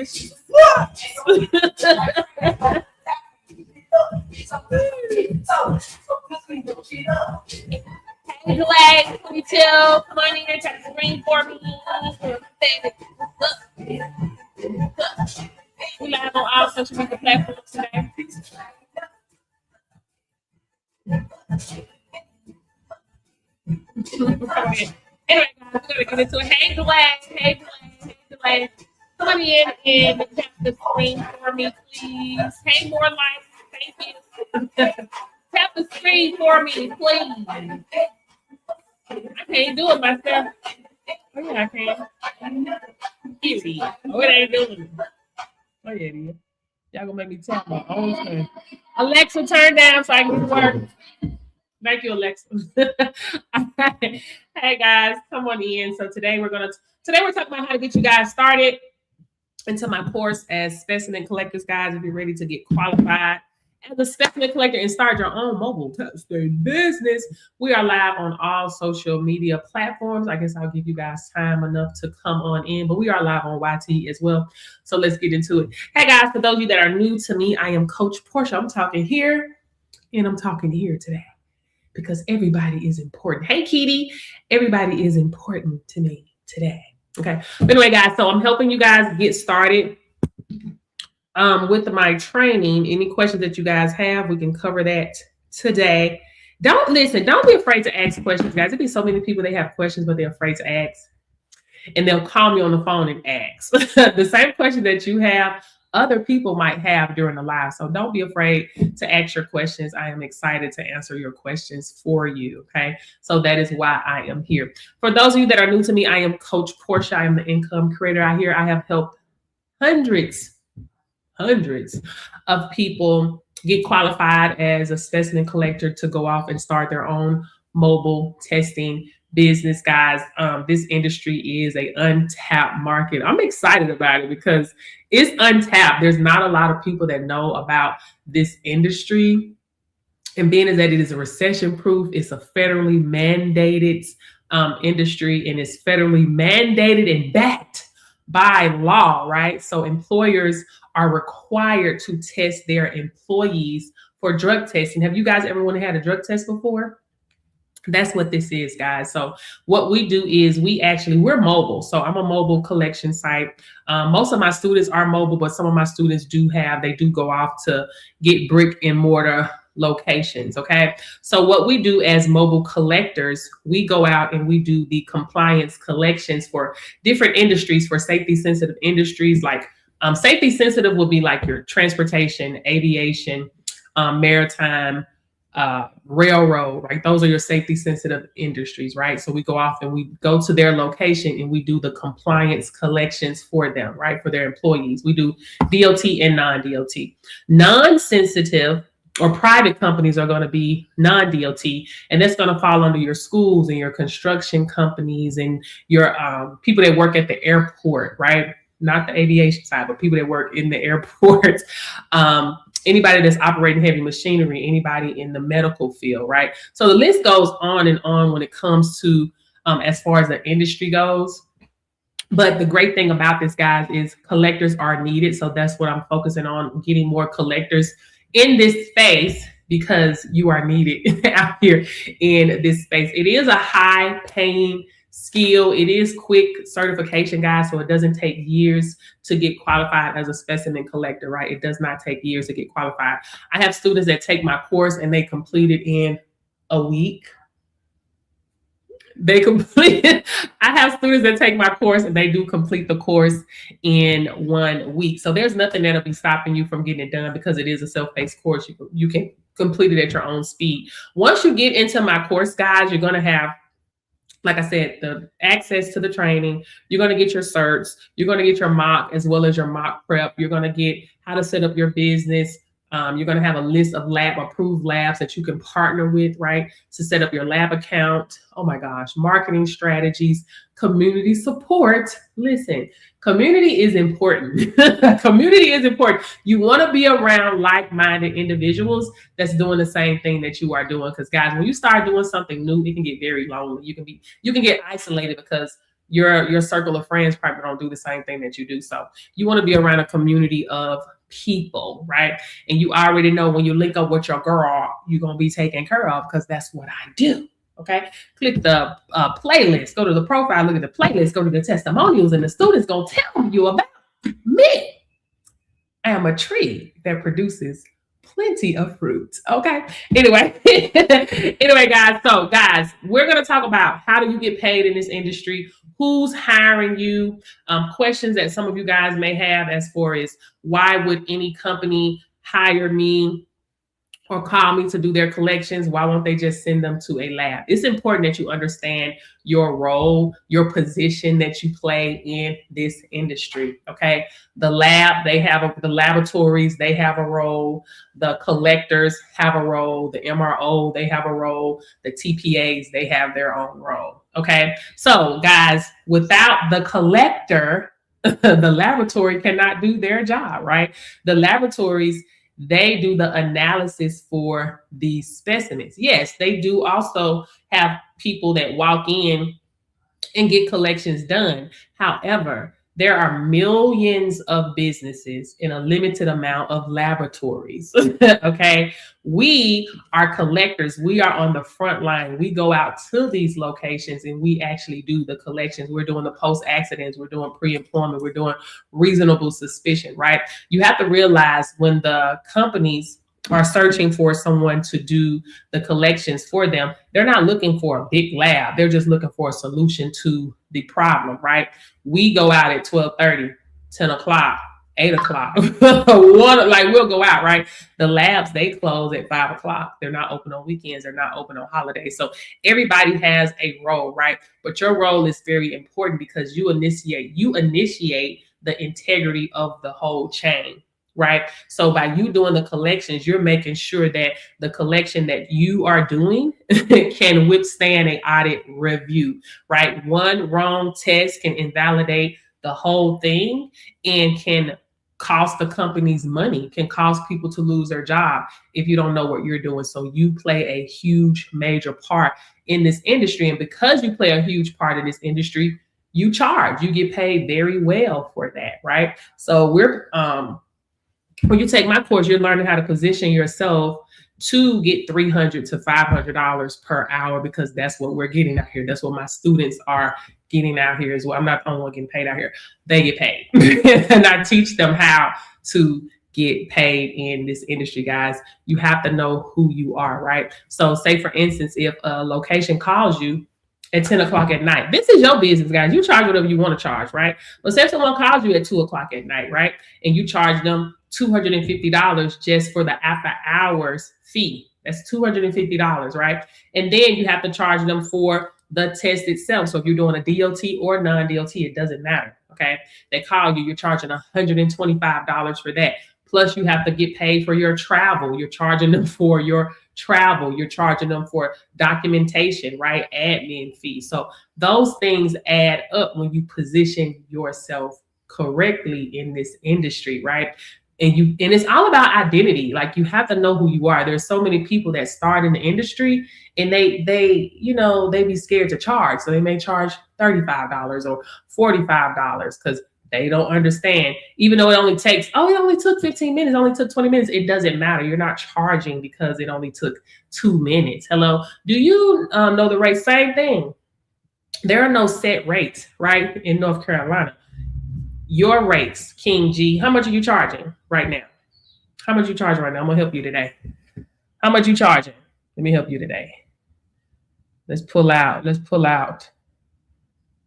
Hey, Glad 22. Come on in here, check the screen for me. We live on all social media platforms today. Anyway, guys, we're gonna get into it. Hey, Glad. Hey, Glad. Hey, Glad. Come on in and tap the screen for me, please. Hey, more likes. Thank you. Tap the screen for me, please. I can't do it myself. Oh, yeah, I can. Idiot. Oh, it ain't doing it. Oh, yeah, it is. Y'all gonna make me tap my own screen. Alexa, turn down so I can work. Thank you, Alexa. Hey guys, come on in. So today we're talking about how to get you guys started into my course as specimen collectors, guys. If you're ready to get qualified as a specimen collector and start your own mobile testing business, we are live on all social media platforms. I guess I'll give you guys time enough to come on in, but we are live on YT as well. So let's get into it. Hey guys, for those of you that are new to me, I am Coach Portia. I'm talking here and I'm talking here today, because everybody is important. Hey, Kitty, everybody is important to me today. Okay. But anyway, guys, so I'm helping you guys get started with my training. Any questions that you guys have, we can cover that today. Don't be afraid to ask questions, guys. There'll be so many people, they have questions, but they're afraid to ask. And they'll call me on the phone and ask. The same question that you have, other people might have during the live. So don't be afraid to ask your questions. I am excited to answer your questions for you. Okay. So that is why I am here. For those of you that are new to me, I am Coach Portia. I am the income creator out here. I have helped hundreds of people get qualified as a specimen collector to go off and start their own mobile testing business, guys. This industry is a untapped market. I'm excited about it because it's untapped. There's not a lot of people that know about this industry. And being as that it is a recession proof, it's a federally mandated industry, and it's federally mandated and backed by law, right? So employers are required to test their employees for drug testing. Have you guys ever had a drug test before? That's what this is, guys. So what we do is we're mobile. So I'm a mobile collection site. Most of my students are mobile, but some of my students do go off to get brick and mortar locations. Okay. So what we do as mobile collectors, we go out and we do the compliance collections for different industries, for safety sensitive industries. Like safety sensitive would be like your transportation, aviation, maritime, railroad, right? Those are your safety sensitive industries, right? So we go off and we go to their location and we do the compliance collections for them, right? For their employees. We do DOT and non-DOT. Non-sensitive or private companies are going to be non-DOT, and that's going to fall under your schools and your construction companies and your people that work at the airport, right? Not the aviation side, but people that work in the airports. Anybody that's operating heavy machinery, anybody in the medical field, right? So the list goes on and on when it comes to as far as the industry goes. But the great thing about this, guys, is collectors are needed. So that's what I'm focusing on, getting more collectors in this space, because you are needed out here in this space. It is a high paying skill. It is quick certification, guys. So it doesn't take years to get qualified as a specimen collector, right? It does not take years to get qualified. I have students that take my course and they complete it in a week. I have students that take my course and they do complete the course in 1 week. So there's nothing that'll be stopping you from getting it done, because it is a self-paced course. You can complete it at your own speed. Once you get into my course, guys, you're going to have, like I said, the access to the training. You're going to get your certs. You're going to get your mock as well as your mock prep. You're going to get how to set up your business. You're going to have a list of approved labs that you can partner with, right? To set up your lab account. Oh my gosh, marketing strategies, community support. Listen, community is important. Community is important. You want to be around like-minded individuals that's doing the same thing that you are doing. Because guys, when you start doing something new, it can get very lonely. You can get isolated because your circle of friends probably don't do the same thing that you do. So you want to be around a community of people, right? And you already know when you link up with your girl, you're gonna be taken care of because that's what I do. Okay, click the playlist, go to the profile, look at the playlist, go to the testimonials, and the student's gonna tell you about me. I am a tree that produces plenty of fruit. Okay. Anyway, anyway, guys. So, guys, we're gonna talk about how do you get paid in this industry, who's hiring you, questions that some of you guys may have as far as why would any company hire me or call me to do their collections? Why won't they just send them to a lab? It's important that you understand your role, your position that you play in this industry. Okay. The lab, the laboratories, they have a role. The collectors have a role. The MRO, they have a role. The TPAs, they have their own role. Okay. So, guys, without the collector, the laboratory cannot do their job, right? The laboratories, they do the analysis for these specimens. Yes, they do also have people that walk in and get collections done. However, there are millions of businesses in a limited amount of laboratories. Okay. We are collectors. We are on the front line. We go out to these locations and we actually do the collections. We're doing the post accidents. We're doing pre-employment. We're doing reasonable suspicion, right? You have to realize when the companies are searching for someone to do the collections for them, they're not looking for a big lab. They're just looking for a solution to the problem, right? We go out at 12:30, 10 o'clock, 8 o'clock. We'll go out, right? The labs, they close at 5 o'clock. They're not open on weekends. They're not open on holidays. So everybody has a role, right? But your role is very important because you initiate the integrity of the whole chain. Right. So by you doing the collections, you're making sure that the collection that you are doing can withstand an audit review. Right. One wrong test can invalidate the whole thing and can cost the company's money, can cause people to lose their job if you don't know what you're doing. So you play a huge, major part in this industry. And because you play a huge part in this industry, you get paid very well for that. Right. So when you take my course, you're learning how to position yourself to get $300 to $500 per hour because that's what we're getting out here. That's what my students are getting out here as well. I'm not the only one getting paid out here. They get paid. And I teach them how to get paid in this industry, guys. You have to know who you are, right? So say, for instance, if a location calls you at 10 o'clock at night, this is your business, guys. You charge whatever you want to charge, right? But say if someone calls you at 2 o'clock at night, right? And you charge them $250 just for the after hours fee. That's $250, right? And then you have to charge them for the test itself. So if you're doing a DOT or non-DOT, it doesn't matter. Okay. They call you, you're charging $125 for that. Plus you have to get paid for your travel. You're charging them for your travel. You're charging them for documentation, right? Admin fees. So those things add up when you position yourself correctly in this industry, right? And it's all about identity. Like, you have to know who you are. There's so many people that start in the industry and they be scared to charge. So they may charge $35 or $45 because they don't understand. Even though it only took 15 minutes, it only took 20 minutes. It doesn't matter. You're not charging because it only took 2 minutes. Hello. Do you know the rate? Same thing. There are no set rates, right? In North Carolina. Your rates, King G, how much are you charging right now? How much you charging right now? I'm gonna help you today. How much you charging? Let me help you today. Let's pull out.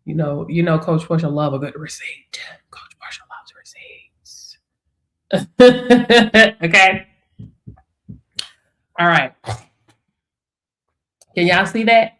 You know, Coach Portia love a good receipt. Coach Portia loves receipts. Okay. All right. Can y'all see that?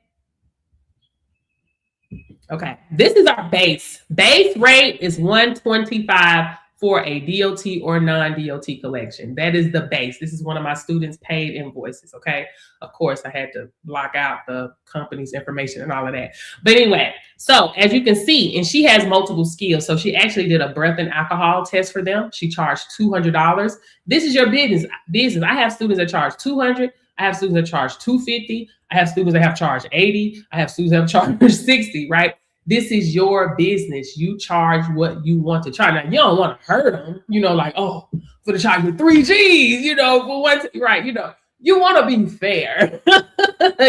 Okay, this is our base. Base rate is $125 for a DOT or non-DOT collection. That is the base. This is one of my students' paid invoices, okay? Of course, I had to block out the company's information and all of that. But anyway, so as you can see, and she has multiple skills. So she actually did a breath and alcohol test for them. She charged $200. This is your business. I have students that charge $200. I have students that charge $250. I have students that have charged $80. I have students that have charged $60, right? This is your business. You charge what you want to charge. Now, you don't want to hurt them, like, oh, for the charge with 3 G's, for one, right? You want to be fair.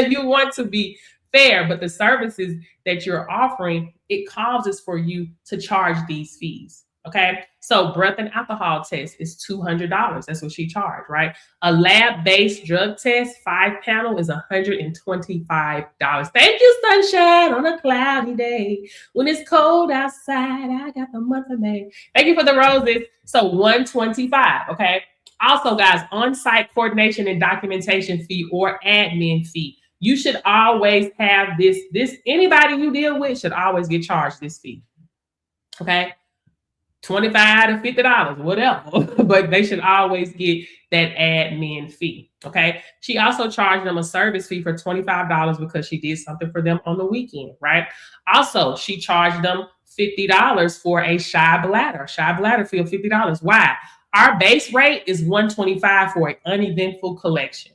You want to be fair, but the services that you're offering, it causes for you to charge these fees. Okay, so breath and alcohol test is $200. That's what she charged, right? A lab-based drug test, 5-panel, is $125. Thank you, sunshine, on a cloudy day. When it's cold outside, I got the month of May. Thank you for the roses. So $125, okay? Also, guys, on-site coordination and documentation fee or admin fee. You should always have this. Anybody you deal with should always get charged this fee, okay? $25 to $50, whatever, but they should always get that admin fee. Okay. She also charged them a service fee for $25 because she did something for them on the weekend, right? Also, she charged them $50 for a shy bladder. Shy bladder fee of $50. Why? Our base rate is $125 for an uneventful collection.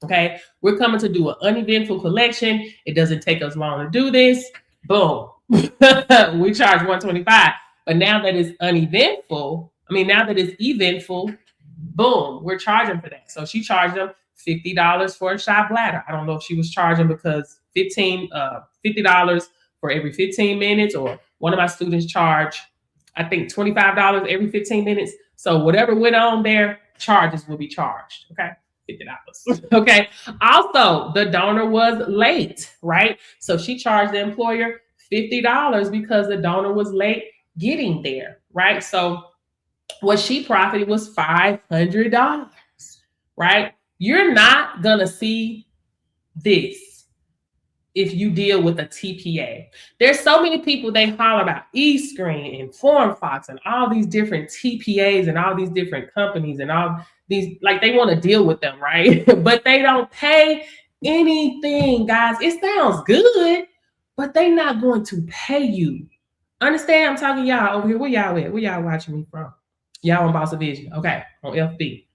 Okay. We're coming to do an uneventful collection. It doesn't take us long to do this. Boom. We charge $125. But now that it's uneventful, now that it's eventful, boom, we're charging for that. So she charged them $50 for a shy bladder. I don't know if she was charging because $50 for every 15 minutes, or one of my students charged, I think, $25 every 15 minutes. So whatever went on there, charges will be charged. Okay. $50. Okay. Also, the donor was late, right? So she charged the employer $50 because the donor was late getting there, right? So what she profited was $500, right? You're not gonna see this if you deal with a TPA. There's so many people, they holler about eScreen and FormFox and all these different TPAs and all these different companies and all these, like, they want to deal with them, right? But they don't pay anything, guys. It sounds good, but they're not going to pay you. Understand? I'm talking y'all over here. Where y'all at? Where y'all watching me from? Y'all on Boss of Vision. Okay, on FB.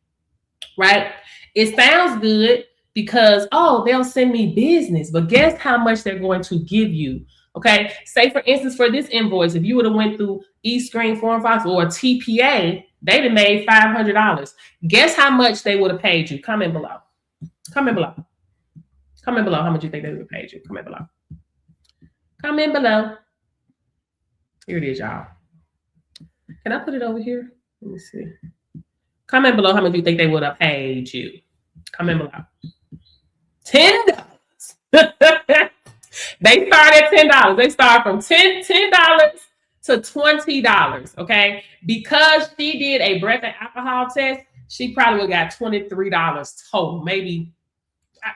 Right? It sounds good because, oh, they'll send me business, but guess how much they're going to give you? Okay, say for instance, for this invoice, if you would have went through eScreen, FormFox, or TPA, they'd have made $500. Guess how much they would have paid you? Comment below. Comment below. Comment below how much you think they would have paid you. Comment below. Comment below. Here it is, y'all. Can I put it over here? Let me see. Comment below how much you think they would have paid you. Comment below. $10. They start at $10. They start from $10 to $20. Okay. Because she did a breath and alcohol test, she probably would have got $23 total. Maybe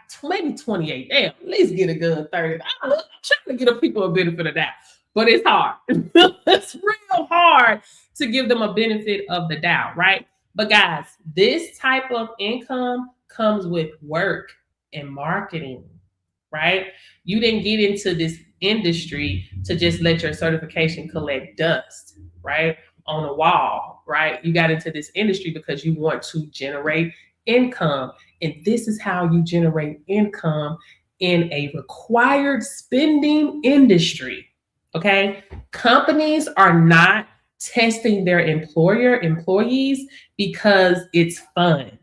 28. Damn, at least get a good $30. I'm trying to give people a benefit of that. But it's hard. It's real hard to give them a benefit of the doubt, right? But guys, this type of income comes with work and marketing, right? You didn't get into this industry to just let your certification collect dust, right? On a wall, right? You got into this industry because you want to generate income. And this is how you generate income in a required spending industry. Okay, companies are not testing their employees because it's fun.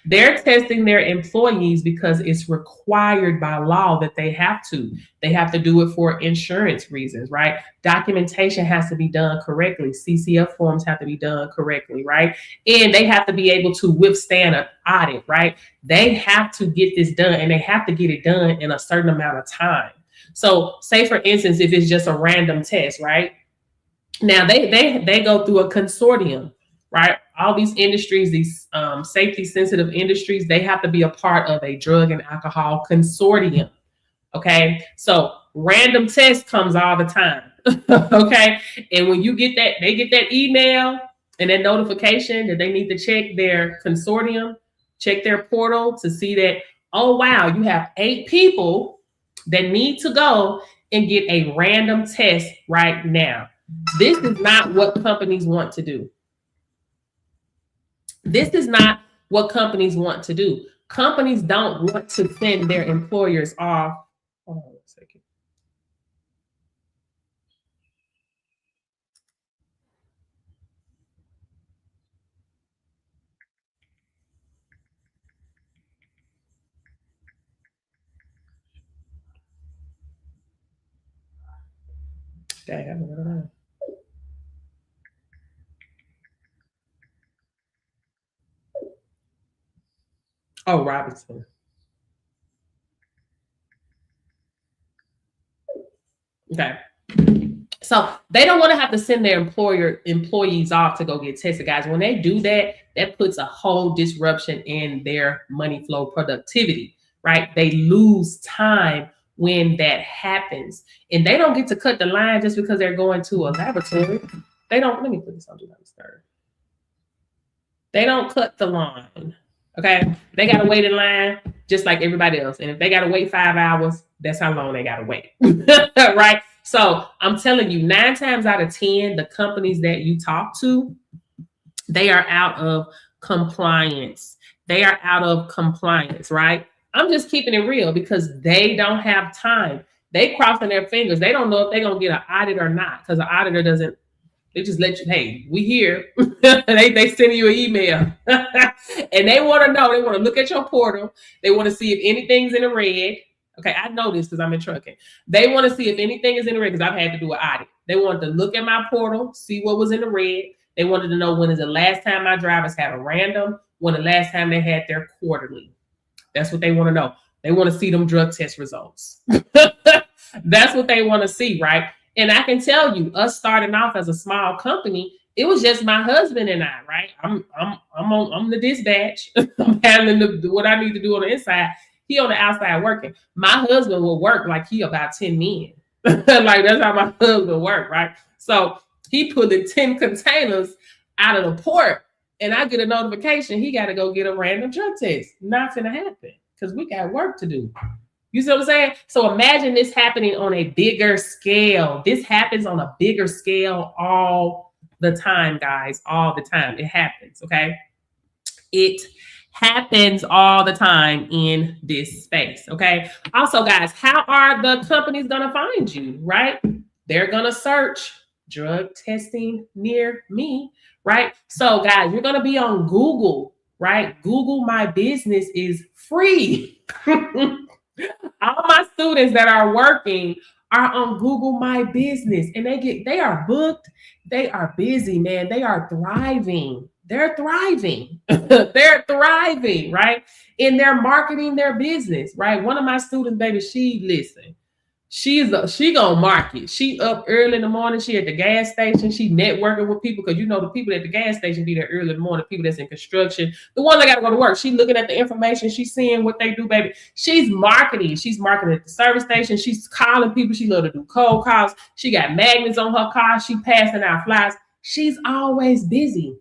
They're testing their employees because it's required by law that they have to. They have to do it for insurance reasons, right? Documentation has to be done correctly. CCF forms have to be done correctly, right? And they have to be able to withstand an audit, right? They have to get this done, and they have to get it done in a certain amount of time. So say, for instance, if it's just a random test, right? Now they go through a consortium, right? All these industries, these safety sensitive industries, they have to be a part of a drug and alcohol consortium. Okay. So random test comes all the time. Okay. And when you get that, they get that email and that notification that they need to check their consortium, check their portal to see that, oh, wow, you have 8 people that need to go and get a random test right now. This is not what companies want to do. This is not what companies want to do. Companies don't want to send their employers off. Hold on a second. Dang, I don't know. Oh, Robinson. Okay. So they don't want to have to send their employees off to go get tested, guys. When they do that, that puts a whole disruption in their money flow productivity, right? They lose time when that happens. And they don't get to cut the line just because they're going to a laboratory. They don't, let me put this on Do Not Disturb. They don't cut the line. Okay. They gotta wait in line just like everybody else. And if they gotta wait 5 hours, that's how long they gotta wait. Right? So I'm telling you, 9 times out of 10, the companies that you talk to, they are out of compliance. They are out of compliance, right? I'm just keeping it real because they don't have time. They crossing their fingers. They don't know if they're gonna get an audit or not, because the auditor doesn't, they just let you, hey, we here. they send you an email. And they want to know, they want to look at your portal. They want to see if anything's in the red. Okay, I know this because I'm in trucking. They want to see if anything is in the red because I've had to do an audit. They wanted to look at my portal, see what was in the red. They wanted to know when is the last time my drivers had a random, when the last time they had their quarterly. That's what they want to know. They want to see them drug test results. That's what they want to see, right? And I can tell you, us starting off as a small company, it was just my husband and I, right? I'm the dispatch. I'm handling what I need to do on the inside. He on the outside working. My husband will work like he about 10 men. Like that's how my husband work, right? So he pulling 10 containers out of the port, and I get a notification he got to go get a random drug test. Not gonna happen because we got work to do. You see what I'm saying? So imagine this happening on a bigger scale. This happens on a bigger scale all the time, guys. All the time. It happens, okay? It happens all the time in this space, okay? Also, guys, how are the companies going to find you, right? They're going to search drug testing near me, right? So, guys, you're going to be on Google, right? Google My Business is free. All my students that are working are on Google My Business, and they are booked. They are busy, man. They are thriving. They're thriving. They're thriving, right? And they're marketing their business, right? One of my students, baby, she gonna market. She up early in the morning. She at the gas station. She networking with people because you know the people at the gas station be there early in the morning. People that's in construction, the ones that gotta go to work. She looking at the information. She's seeing what they do, baby. She's marketing. She's marketing at the service station. She's calling people. She love to do cold calls. She got magnets on her car. She passing out flyers. She's always busy,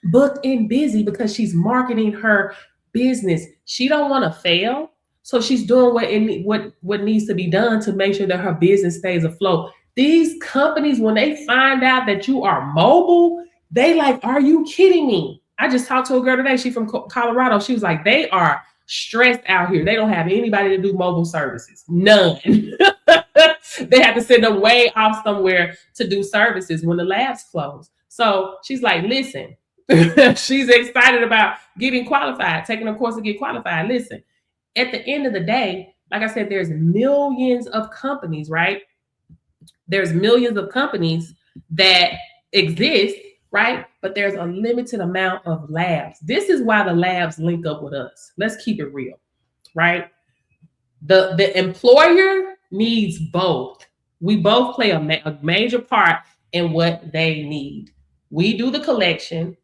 booked and busy because she's marketing her business. She don't want to fail. So she's doing what needs to be done to make sure that her business stays afloat. These companies, when they find out that you are mobile, they like, are you kidding me? I just talked to a girl today. She's from Colorado. She was like, they are stressed out here. They don't have anybody to do mobile services. None. They have to send them way off somewhere to do services when the labs close. So she's like, listen, she's excited about getting qualified, taking a course to get qualified. Listen. At the end of the day, like I said, there's millions of companies, right? There's millions of companies that exist, right? But there's a limited amount of labs. This is why the labs link up with us. Let's keep it real, right? The employer needs both. We both play a major part in what they need. We do the collection,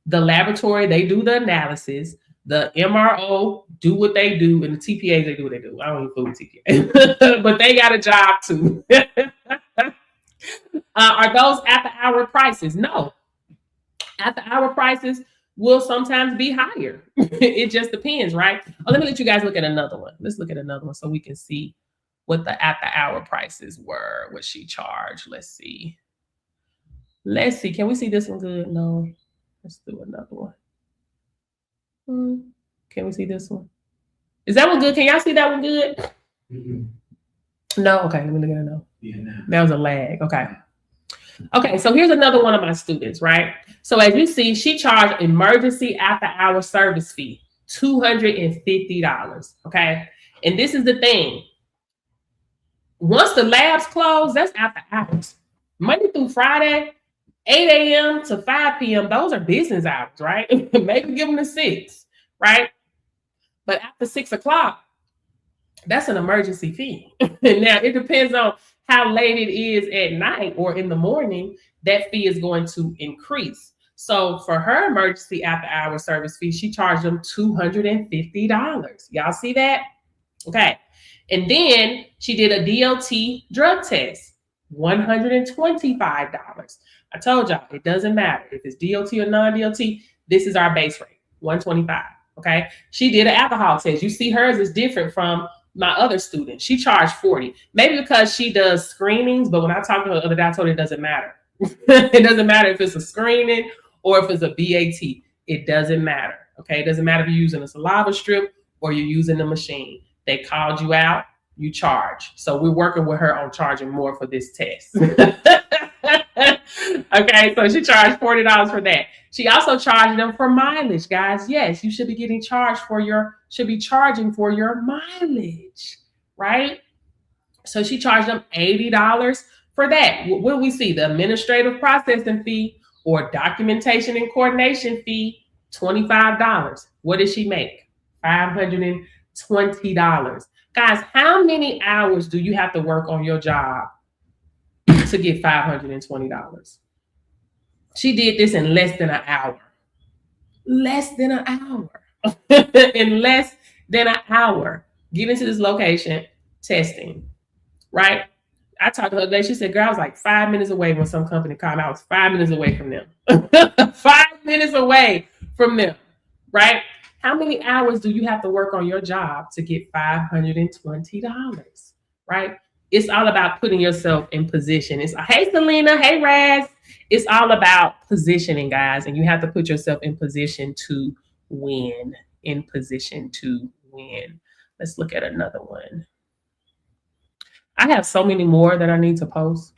the laboratory, they do the analysis. The MRO do what they do, and the TPAs, they do what they do. I don't even fool TPA, but they got a job too. Are those after-hour prices? No. After-hour prices will sometimes be higher. It just depends, right? Oh, let me let you guys look at another one. Let's look at another one so we can see what the after-hour prices were, what she charged. Let's see. Let's see. Can we see this one good? No. Let's do another one. Can we see this one? Is that one good? Can y'all see that one good? Mm-hmm. No? Okay, let me look at it now. Yeah, no. That was a lag. Okay. Okay, so here's another one of my students, right? So as you see, she charged emergency after-hour service fee, $250, okay? And this is the thing. Once the labs close, that's after hours. Monday through Friday, 8 a.m. to 5 p.m., those are business hours, right? Maybe give them to 6, right? But after 6 o'clock, that's an emergency fee. Now, it depends on how late it is at night or in the morning, that fee is going to increase. So for her emergency after hour service fee, she charged them $250. Y'all see that? Okay. And then she did a DLT drug test, $125. I told y'all, it doesn't matter if it's DLT or non-DLT. This is our base rate, $125. Okay. She did an alcohol test. You see, hers is different from my other student. She charged $40. Maybe because she does screenings, but when I talked to her the other day, I told her it doesn't matter. It doesn't matter if it's a screening or if it's a BAT. It doesn't matter. Okay. It doesn't matter if you're using a saliva strip or you're using the machine. They called you out, you charge. So we're working with her on charging more for this test. Okay, so she charged $40 for that. She also charged them for mileage, guys. Yes, you should be getting charged should be charging for your mileage, right? So she charged them $80 for that. What do we see? The administrative processing fee or documentation and coordination fee, $25. What did she make? $520. Guys, how many hours do you have to work on your job to get $520? She did this in less than an hour. Less than an hour. In less than an hour. Get into this location, testing, right? I talked to her today. She said, girl, I was like 5 minutes away when some company called. I was 5 minutes away from them. 5 minutes away from them, right? How many hours do you have to work on your job to get $520, right? It's all about putting yourself in position. It's, hey, Selena, hey, Raz. It's all about positioning, guys, and you have to put yourself in position to win, in position to win. Let's look at another one. I have so many more that I need to post.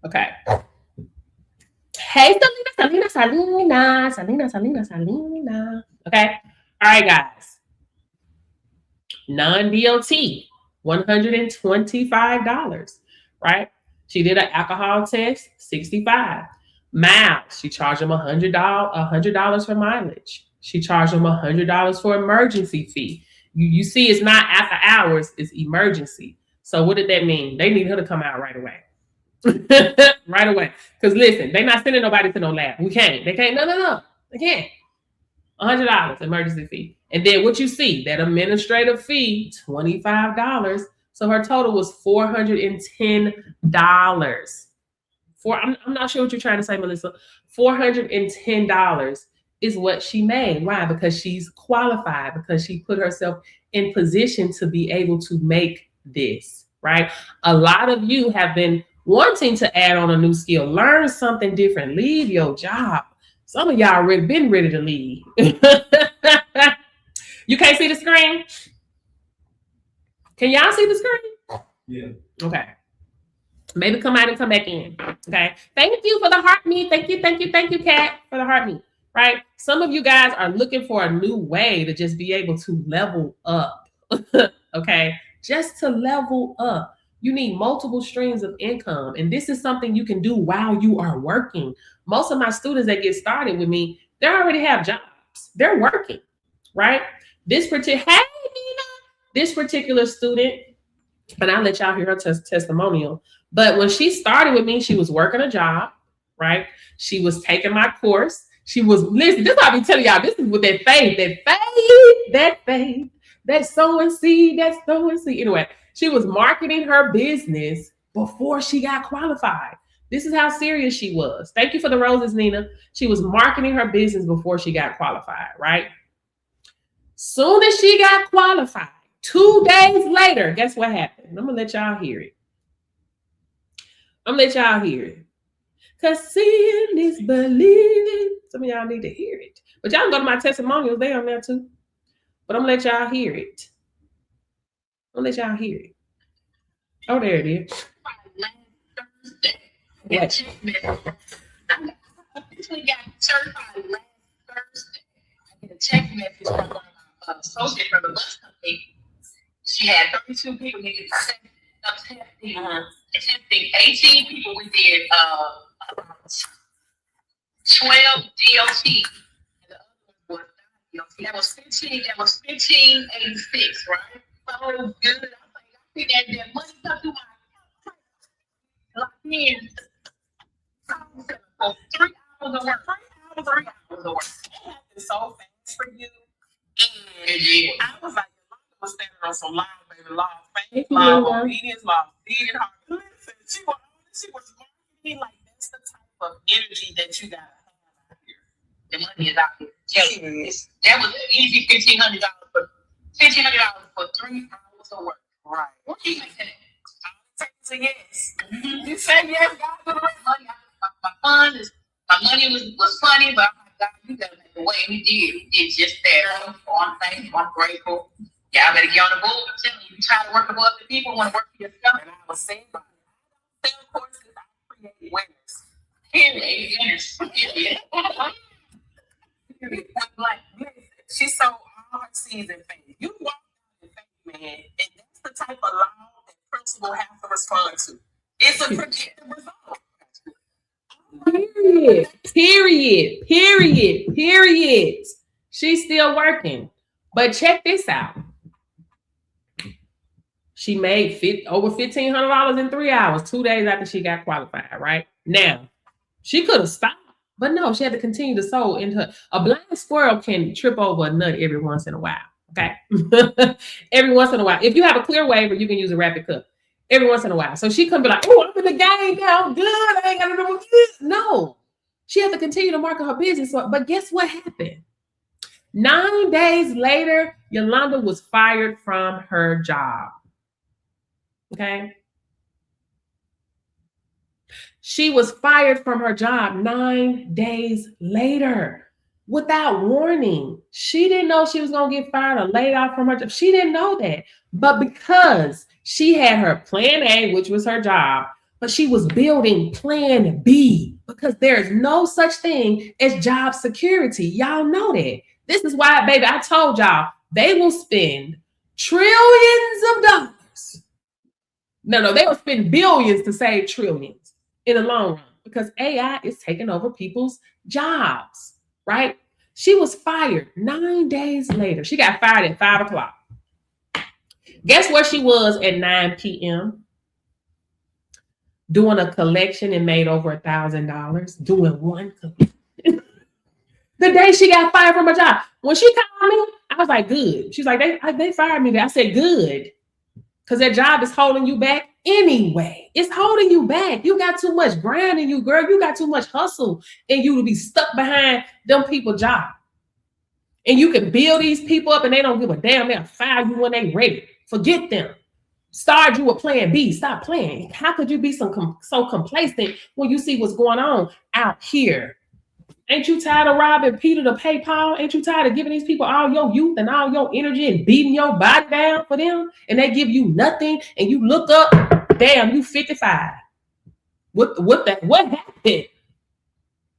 Okay. Hey, Selena. Okay. All right, guys. Non-DLT, $125, right? She did an alcohol test, $65. Miles, she charged them $100 for mileage. She charged them $100 for emergency fee. You see, it's not after hours, it's emergency. So what did that mean? They need her to come out right away. Right away. Because listen, they're not sending nobody to no lab. We can't. They can't. No. They can't. $100 emergency fee. And then what you see, that administrative fee, $25. So her total was $410. I'm not sure what you're trying to say, Melissa. $410 is what she made. Why? Because she's qualified, because she put herself in position to be able to make this, right? A lot of you have been wanting to add on a new skill, learn something different, leave your job. Some of y'all already been ready to leave. You can't see the screen? Can y'all see the screen? Yeah. Okay. Maybe come out and come back in. Okay. Thank you for the heart meet. Thank you, Kat, for the heart meet. Right? Some of you guys are looking for a new way to just be able to level up. Okay. Just to level up. You need multiple streams of income. And this is something you can do while you are working. Most of my students that get started with me, they already have jobs. They're working, right? This particular student, and I'll let y'all hear her testimonial. But when she started with me, she was working a job, right? She was taking my course. She was, listen, this is what I be telling y'all. This is with that faith, that sowing seed. Anyway, she was marketing her business before she got qualified. This is how serious she was. Thank you for the roses, Nina. She was marketing her business before she got qualified, right? Soon as she got qualified, 2 days later, guess what happened? I'm going to let y'all hear it. Because seeing is believing. Some of y'all need to hear it. But y'all can go to my testimonials. They on there too. But I'm going to let y'all hear it. Oh, there it is. I actually got certified last Thursday. I get a text message from my associate from the bus company. She had 32 people needed testing 18 people. We did 12 DOT. And the other one was DOT. That was 15. That was 1586, right? So good. I was like, I see that money come through my locked in. For 3 hours of work. 3 hours of work. It happened so fast for you. Yeah. I was like, Yolanda was standing on some law, baby, law, faith, Yeah. law, obedience, law, feeding her. Listen, she was marketing like that's the type of energy that you gotta have out here. The money is out here. That was an easy $1,500 for $1,500 for 3 hours of work. Right. What do you think that? Say yes. You say yes, God, to the rest. My money was funny, but I'm like, God, you gotta make a way. He did just that. I'm thankful, I'm grateful. Y'all better get on the board. I'm telling you, you try to work for other people, want to work for yourself. And I was saying, I don't sell courses, I create winners. Period. Period. Like, listen, she sold all her seeds in faith. You walk out in faith, man, and that's the type of law and principle have to respond to. It's a predictive result. Period. She's still working. But check this out. She made over $1,500 in 3 hours, 2 days after she got qualified, right? Now, she could have stopped, but no, she had to continue to sow into her. A blind squirrel can trip over a nut every once in a while, okay? Every once in a while. If you have a clear waiver, you can use a rapid cup. Every once in a while. So she couldn't be like, oh, I'm in the game now, I'm good, I ain't got to do this. No. She had to continue to market her business. But guess what happened? 9 days later, Yolanda was fired from her job. Okay? She was fired from her job 9 days later without warning. She didn't know she was going to get fired or laid off from her job. She didn't know that. But because she had her plan A, which was her job, but she was building plan B because there's no such thing as job security. Y'all know that. This is why, baby, I told y'all, they will spend trillions of dollars. No, they will spend billions to save trillions in the long run because AI is taking over people's jobs, right? She was fired 9 days later. She got fired at 5 o'clock. Guess where she was at 9 p.m.? Doing a collection and made over $1,000. Doing one collection. The day she got fired from her job. When she called me, I was like, good. She's like, they fired me. I said, good. Because that job is holding you back anyway. It's holding you back. You got too much grind in you, girl. You got too much hustle in you to be stuck behind them people's job. And you can build these people up and they don't give a damn. They'll fire you when they ready. Forget them. Start you a plan B. Stop playing. How could you be so complacent when you see what's going on out here? Ain't you tired of robbing Peter to pay Paul? Ain't you tired of giving these people all your youth and all your energy and beating your body down for them? And they give you nothing and you look up, damn, you 55. What happened?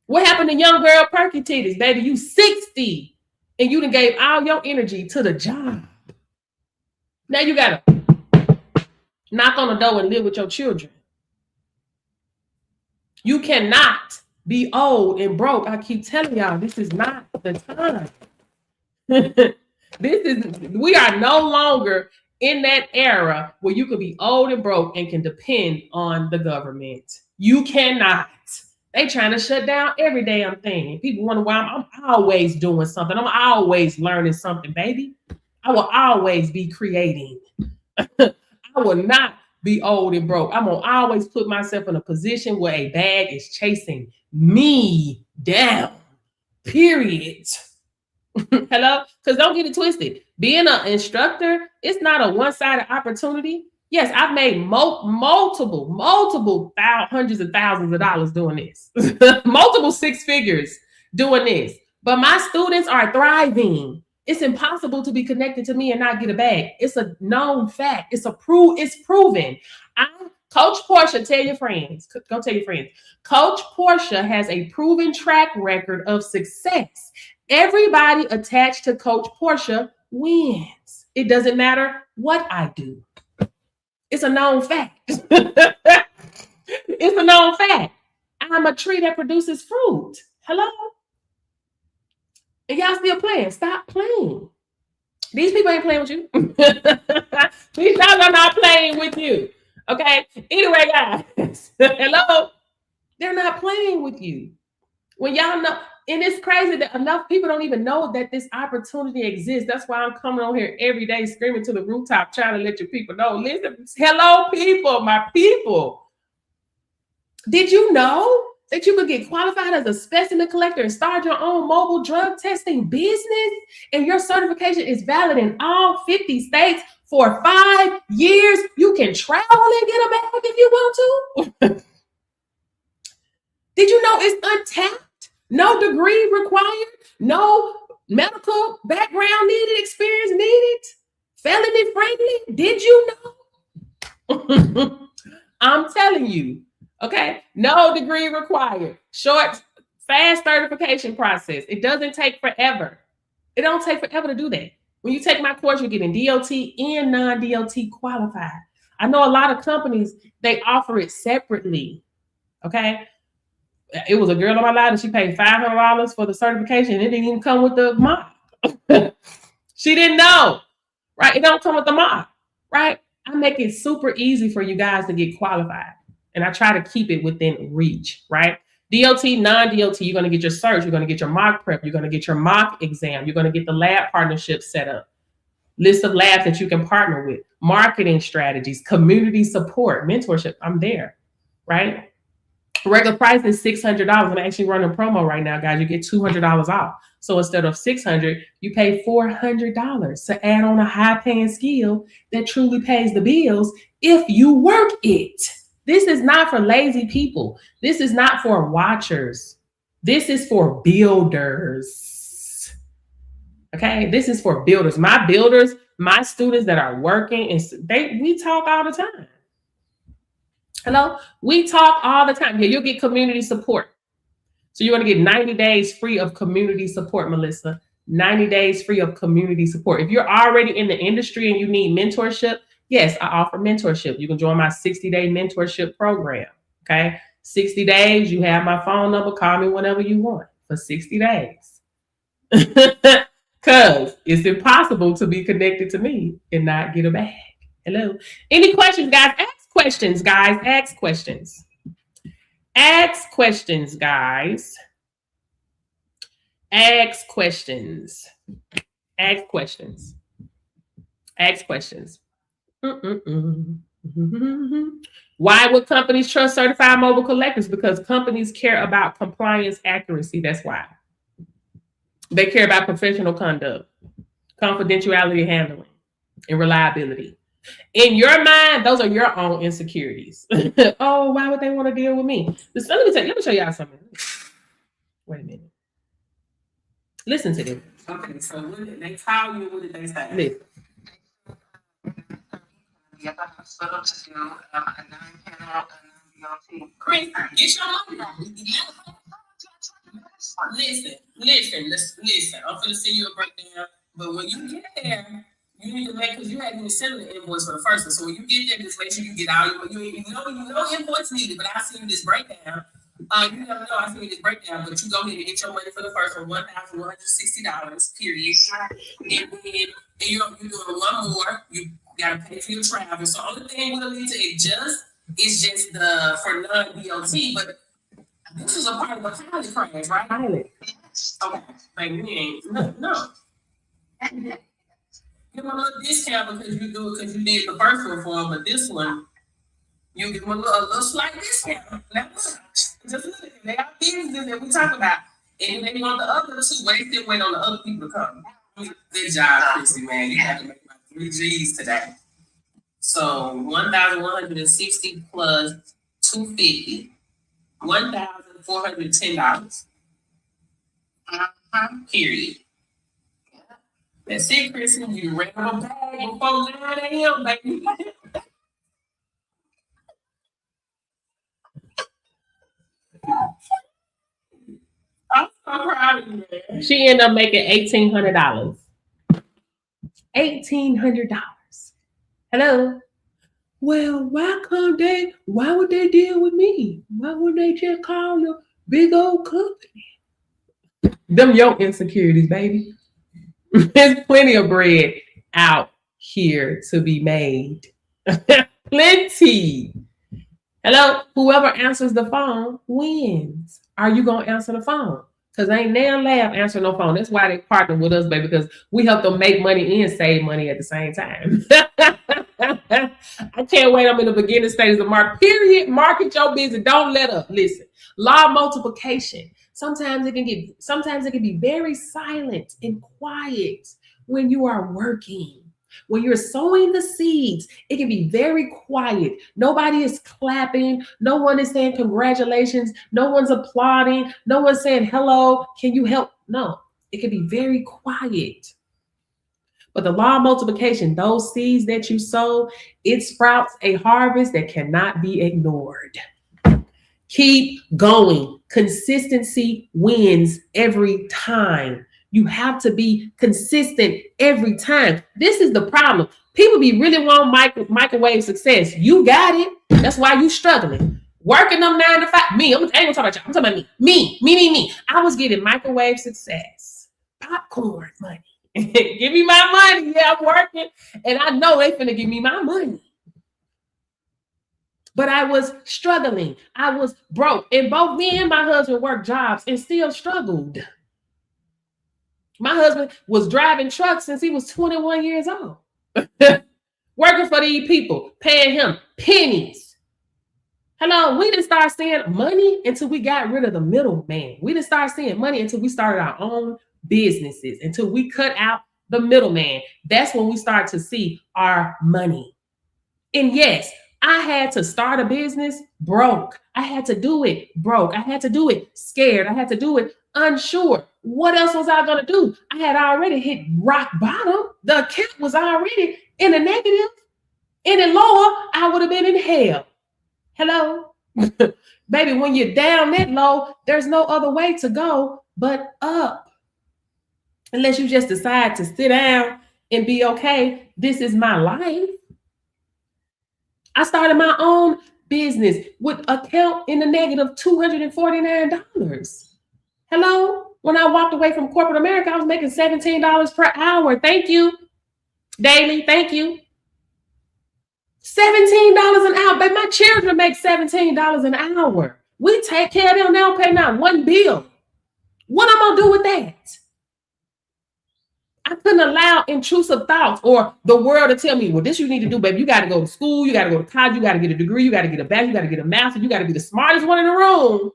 What happened to young girl perky titties, baby? You 60 and you done gave all your energy to the job. Now you gotta knock on the door and live with your children. You cannot be old and broke. I keep telling y'all, this is not the time. We are no longer in that era where you can be old and broke and can depend on the government. You cannot. They trying to shut down every damn thing. People wonder why I'm always doing something. I'm always learning something, baby. I will always be creating. I will not be old and broke. I'm gonna always put myself in a position where a bag is chasing me down. Period. Hello? Because don't get it twisted. Being an instructor, it's not a one-sided opportunity. Yes, I've made multiple hundreds of thousands of dollars doing this. Multiple six figures doing this. But my students are thriving. It's impossible to be connected to me and not get a bag. It's a known fact. It's proven. Coach Portia, tell your friends. Go tell your friends. Coach Portia has a proven track record of success. Everybody attached to Coach Portia wins. It doesn't matter what I do. It's a known fact. It's a known fact. I'm a tree that produces fruit. Hello? And y'all still playing. Stop playing. These people ain't playing with you. These guys are not playing with you. Okay? Anyway, guys. Hello? They're not playing with you. When y'all know, and it's crazy that enough people don't even know that this opportunity exists. That's why I'm coming on here every day screaming to the rooftop, trying to let your people know. Listen, hello, people, my people. Did you know that you could get qualified as a specimen collector and start your own mobile drug testing business? And your certification is valid in all 50 states for 5 years. You can travel and get a bag if you want to. Did you know it's untapped? No degree required, no medical background needed, experience needed, felony friendly. Did you know? I'm telling you, okay? No degree required. Short, fast certification process. It doesn't take forever. It don't take forever to do that. When you take my course, you're getting DOT and non-DOT qualified. I know a lot of companies, they offer it separately, okay? It was a girl on my line and she paid $500 for the certification. It didn't even come with the mock. She didn't know, right? It don't come with the mock, right? I make it super easy for you guys to get qualified. And I try to keep it within reach, right? DOT, non-DOT, you're going to get your search. You're going to get your mock prep. You're going to get your mock exam. You're going to get the lab partnership set up. List of labs that you can partner with. Marketing strategies, community support, mentorship. I'm there, right? Regular price is $600. I'm actually running a promo right now, guys. You get $200 off. So instead of $600, you pay $400 to add on a high-paying skill that truly pays the bills if you work it. This is not for lazy people. This is not for watchers. This is for builders. Okay, this is for builders. My builders, my students that are working, and we talk all the time. Hello? We talk all the time. Yeah, you'll get community support. So you're going to get 90 days free of community support, Melissa. 90 days free of community support. If you're already in the industry and you need mentorship, yes, I offer mentorship. You can join my 60-day mentorship program. Okay? 60 days, you have my phone number. Call me whenever you want for 60 days. Because it's impossible to be connected to me and not get a bag. Hello? Any questions, guys? Ask questions, guys. Ask questions. Ask questions, guys. Ask questions. Ask questions. Ask questions. Why would companies trust certified mobile collectors? Because companies care about compliance accuracy. That's why. They care about professional conduct, confidentiality handling, and reliability. In your mind, those are your own insecurities. Oh, why would they want to deal with me? Let me show y'all something. Wait a minute. Listen to them. Okay, so what did they call you? What did they say? Listen. At the hospital to do a 9-panel DOT. Chris, get your money. Listen. I'm gonna send you a breakdown, but when you get there, you need to make, because you hadn't sent the invoice for the first one. So when you get there, just make sure you get all you know invoice needed. But I send you this breakdown. You never know. I send you this breakdown, but you go ahead and get your money for the first one, $1,160, period. And then you're doing one more. You gotta pay for your travel. So only thing we'll need to adjust is just the for non-DOT, but this is a part of the pilot crash, right? Pilot. Okay. Like we ain't no. Give them a little discount because you do it because you did the first one for them, but this one you give them a little slight discount. Now just look, they got business that we talk about, and they want the other two. They still wait on the other people to come. Good job, Chrissy, man. You have to make my 3 G's today. So 1,160 plus 250, $1,410. Period. That's it, Chrissy. You ran a bag before 9 a.m., baby. I'm so proud of you, man. She ended up making $1,800. $1,800. Hello. Well, why would they deal with me? Why would they just call the big old company? Them your insecurities, baby. There's plenty of bread out here to be made. Plenty. Hello, whoever answers the phone wins. Are you gonna answer the phone? Because ain't now Lab answering no phone. That's why they partner with us, baby, because we help them make money and save money at the same time. I can't wait. I'm in the beginning stages of market. Period. Market your business. Don't let up. Listen. Law of multiplication. Sometimes it can be very silent and quiet when you are working. When you're sowing the seeds, it can be very quiet. Nobody is clapping. No one is saying congratulations. No one's applauding. No one's saying, hello, can you help? No, it can be very quiet. But the law of multiplication, those seeds that you sow, it sprouts a harvest that cannot be ignored. Keep going. Consistency wins every time. You have to be consistent every time. This is the problem. People be really want microwave success. You got it. That's why you struggling. Working them 9 to 5. Me, I ain't gonna talk about y'all. I'm talking about me. Me. I was getting microwave success. Popcorn money. Give me my money. Yeah, I'm working. And I know they finna give me my money. But I was struggling. I was broke. And both me and my husband worked jobs and still struggled. My husband was driving trucks since he was 21 years old. Working for these people, paying him pennies. Hello, we didn't start seeing money until we got rid of the middleman. We didn't start seeing money until we started our own businesses, until we cut out the middleman. That's when we start to see our money. And yes, I had to start a business broke. I had to do it broke. I had to do it scared. I had to do it unsure. What else was I going to do? I had already hit rock bottom. The account was already in the negative. Any lower, I would have been in hell. Hello? Baby, when you're down that low, there's no other way to go but up. Unless you just decide to sit down and be okay. This is my life. I started my own business with account in the negative $249. Hello? When I walked away from corporate America, I was making $17 per hour. Thank you. Daily. Thank you. $17 an hour. But my children make $17 an hour. We take care of them. They don't pay not one bill. What am I going to do with that? I couldn't allow intrusive thoughts or the world to tell me, well, this you need to do, baby. You got to go to school. You got to go to college. You got to get a degree. You got to get a bachelor. You got to get a master. You got to be the smartest one in the room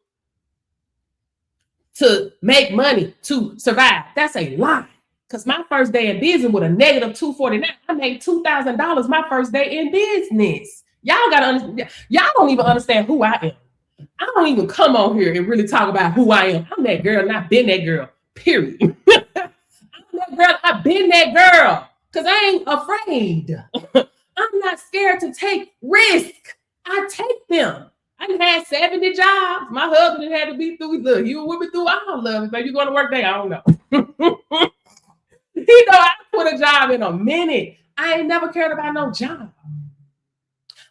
to make money, to survive. That's a lie. Because my first day in business with a negative $249, I made $2,000 my first day in business. Y'all don't even understand who I am. I don't even come on here and really talk about who I am. I'm that girl and I've been that girl, period. I'm that girl, I've been that girl. Because I ain't afraid. I'm not scared to take risk. I take them. I had 70 jobs. My husband had to be through. Look, you were with me through all of it. So you going to work there? I don't know. He know I put a job in a minute. I ain't never cared about no job.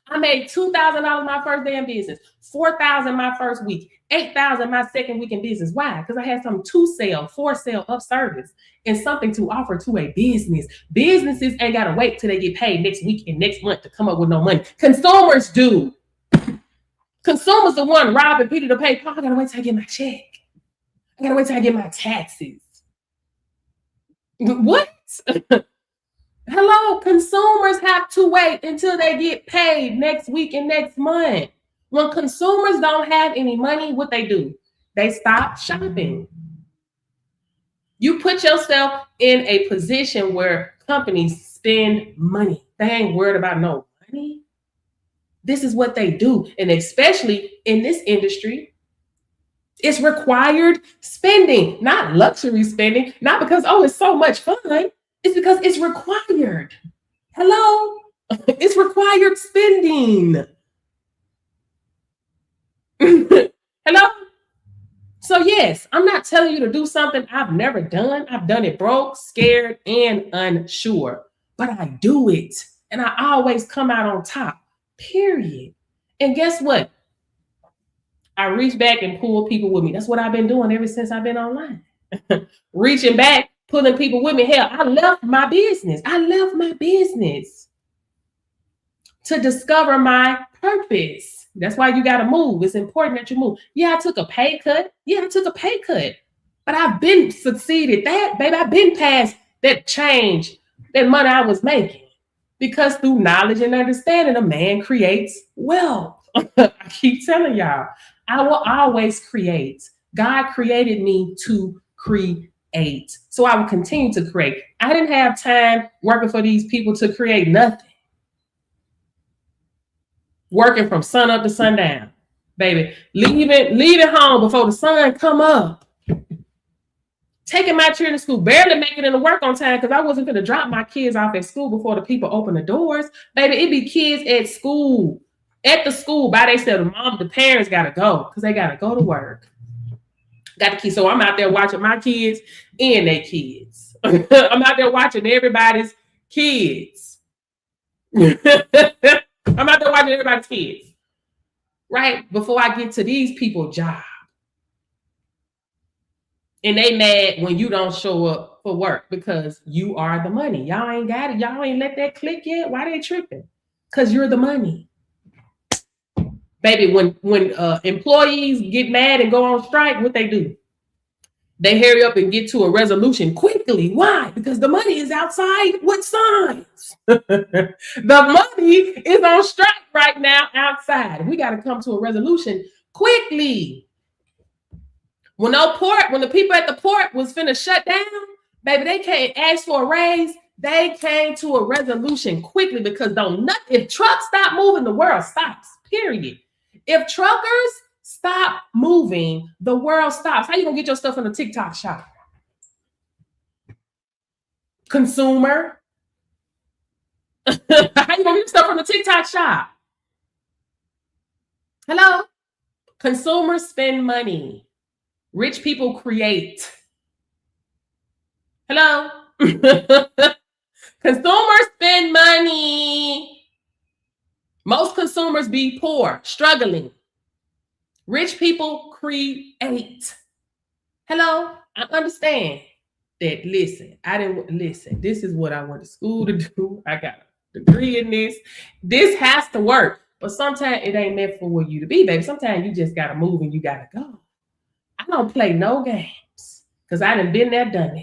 I made $2,000 my first day in business, $4,000 my first week, $8,000 my second week in business. Why? Because I had something to sell, for sale, of service, and something to offer to a business. Businesses ain't got to wait till they get paid next week and next month to come up with no money. Consumers do. Consumers the one robbing Peter to pay Paul. I gotta wait till I get my check. I gotta wait till I get my taxes. What? Hello, consumers have to wait until they get paid next week and next month. When consumers don't have any money, what they do? They stop shopping. You put yourself in a position where companies spend money. They ain't worried about no money. This is what they do. And especially in this industry, it's required spending, not luxury spending, not because, oh, it's so much fun. It's because it's required. Hello? It's required spending. Hello? So yes, I'm not telling you to do something I've never done. I've done it broke, scared, and unsure. But I do it. And I always come out on top. Period. And guess what? I reach back and pull people with me. That's what I've been doing ever since I've been online. Reaching back, pulling people with me. Hell, I left my business. To discover my purpose. That's why you got to move. It's important that you move. Yeah, I took a pay cut. But I've been succeeded that, baby. I've been past that change, that money I was making. Because through knowledge and understanding, a man creates wealth. I keep telling y'all, I will always create. God created me to create. So I will continue to create. I didn't have time working for these people to create nothing. Working from sun up to sundown, baby. Leaving home before the sun come up. Taking my children to school, barely making it to work on time because I wasn't going to drop my kids off at school before the people open the doors. Baby, it be kids at school, by themselves. The parents got to go because they got to go to work. Got the kids. So I'm out there watching my kids and their kids. I'm out there watching everybody's kids. I'm out there watching everybody's kids, right? Before I get to these people's job. And they mad when you don't show up for work because you are the money. Y'all ain't got it. Y'all ain't let that click yet. Why they tripping? Because you're the money. Baby, when employees get mad and go on strike, what they do? They hurry up and get to a resolution quickly. Why? Because the money is outside with signs. The money is on strike right now outside. We got to come to a resolution quickly. When the people at the port was finna shut down, baby, they can't ask for a raise. They came to a resolution quickly because if trucks stop moving, the world stops. Period. If truckers stop moving, the world stops. How you gonna get your stuff in the TikTok shop? Consumer. How you gonna get your stuff from the TikTok shop? Hello? Consumers spend money. Rich people create. Hello? Consumers spend money. Most consumers be poor, struggling. Rich people create. Hello? I understand that. Listen, this is what I went to school to do. I got a degree in this. This has to work. But sometimes it ain't meant for you to be, baby. Sometimes you just got to move and you got to go. I don't play no games because I done been there, done that.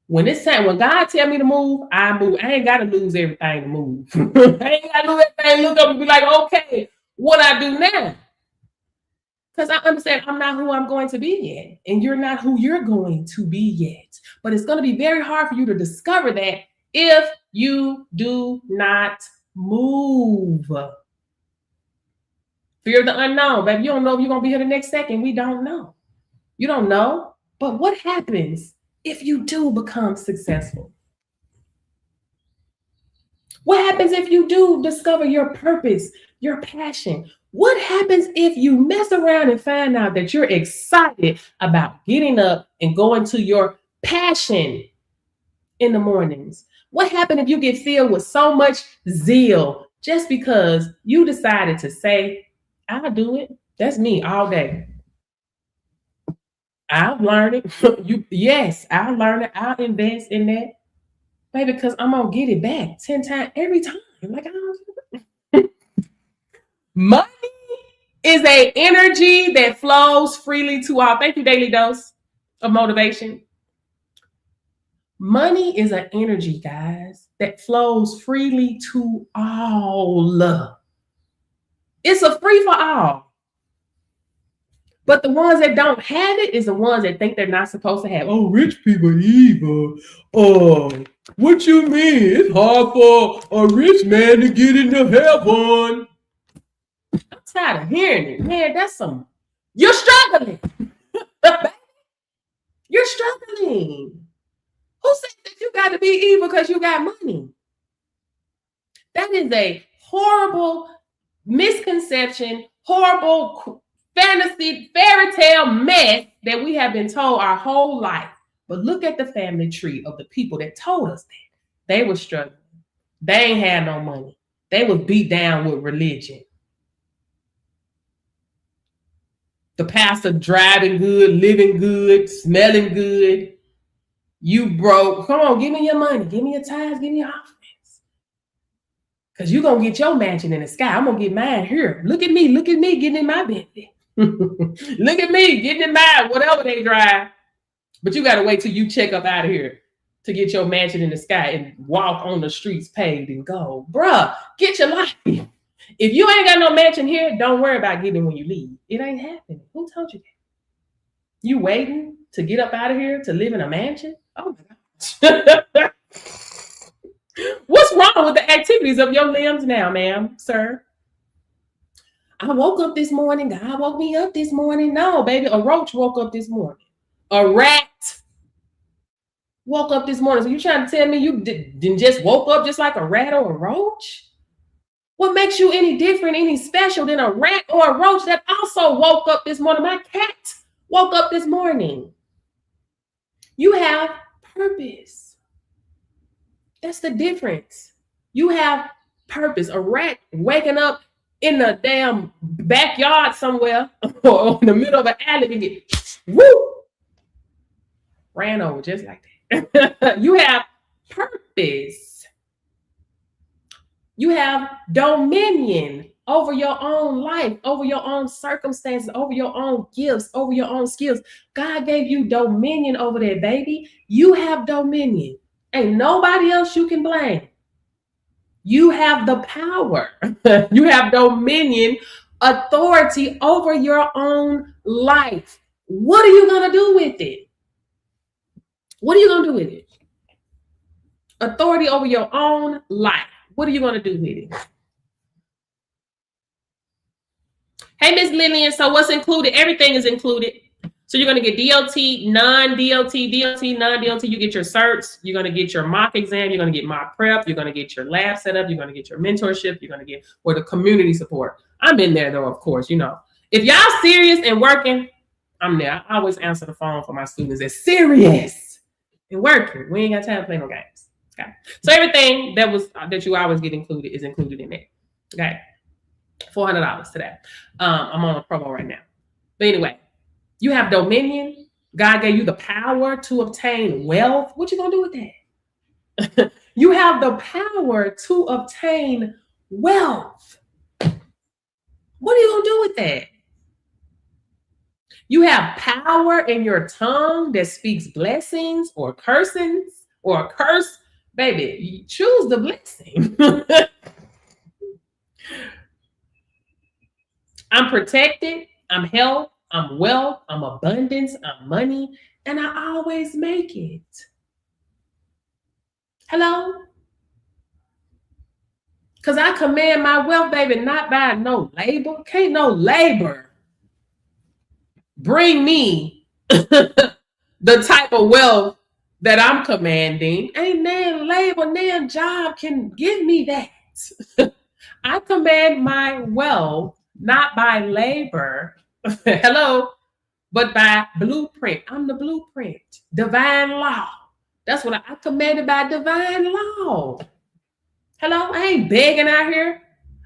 When it's time, when God tell me to move, I move. I ain't got to lose everything to move. I ain't got to lose everything, look up and be like, okay, what I do now? Because I understand I'm not who I'm going to be yet. And you're not who you're going to be yet. But it's going to be very hard for you to discover that if you do not move. Fear of the unknown, baby. You don't know if you're going to be here the next second. We don't know. You don't know. But what happens if you do become successful? What happens if you do discover your purpose, your passion? What happens if you mess around and find out that you're excited about getting up and going to your passion in the mornings? What happens if you get filled with so much zeal just because you decided to say, I'll do it. That's me all day. I'll learn it. Yes, I'll learn it. I'll invest in that. Baby, because I'm going to get it back 10 times every time. Like, money is an energy that flows freely to all. Thank you, Daily Dose of Motivation. Money is an energy, guys, that flows freely to all. It's a free for all. But the ones that don't have it is the ones that think they're not supposed to have. Oh, rich people evil. Oh, what you mean? It's hard for a rich man to get into heaven. I'm tired of hearing it. Man, you're struggling. You're struggling. Who said that you got to be evil because you got money? That is a horrible misconception, horrible fantasy, fairy tale mess that we have been told our whole life. But look at the family tree of the people that told us that. They were struggling. They ain't had no money. They was beat down with religion. The pastor driving good, living good, smelling good. You broke. Come on, give me your money. Give me your tithes. Give me your offerings. Because you're going to get your mansion in the sky. I'm going to get mine here. Look at me. Look at me getting in my Bentley. Look at me getting in mine, whatever they drive. But you got to wait till you check up out of here to get your mansion in the sky and walk on the streets paved in gold. Bruh, get your life. If you ain't got no mansion here, don't worry about getting when you leave. It ain't happening. Who told you that? You waiting to get up out of here to live in a mansion? Oh my gosh. What's wrong with the activities of your limbs now, ma'am, sir? I woke up this morning. God woke me up this morning. No, baby, a roach woke up this morning. A rat woke up this morning. So you trying to tell me you didn't just woke up just like a rat or a roach? What makes you any different, any special than a rat or a roach that also woke up this morning? My cat woke up this morning. You have purpose. That's the difference. You have purpose. A rat waking up in the damn backyard somewhere or in the middle of an alley and get woo, ran over just like that. You have purpose. You have dominion over your own life, over your own circumstances, over your own gifts, over your own skills. God gave you dominion over that, baby. You have dominion. Ain't nobody else you can blame. You have the power. You have dominion, authority over your own life. What are you going to do with it? What are you going to do with it? Authority over your own life. What are you going to do with it? Hey, Miss Lillian. So what's included? Everything is included. So you're going to get DOT, non-DOT, DOT, non-DOT. You get your certs. You're going to get your mock exam. You're going to get mock prep. You're going to get your lab setup. You're going to get your mentorship. You're going to get or the community support. I'm in there though, of course. You know, if y'all serious and working, I'm there. I always answer the phone for my students that's serious and working. We ain't got time to play no games. Okay. So everything that you always get included is included in there. Okay. $400 today. I'm on a promo right now. But anyway, you have dominion. God gave you the power to obtain wealth. What you gonna do with that? You have the power to obtain wealth. What are you gonna do with that? You have power in your tongue that speaks blessings or cursings or a curse. Baby, you choose the blessing. I'm protected. I'm health. I'm wealth. I'm abundance. I'm money. And I always make it. Hello? Because I command my wealth, baby, not by no labor. Can't no labor bring me the type of wealth that I'm commanding. Ain't no labor, no job can give me that. I command my wealth not by labor, hello, but by blueprint. I'm the blueprint, divine law. That's what I commanded by divine law. Hello, I ain't begging out here.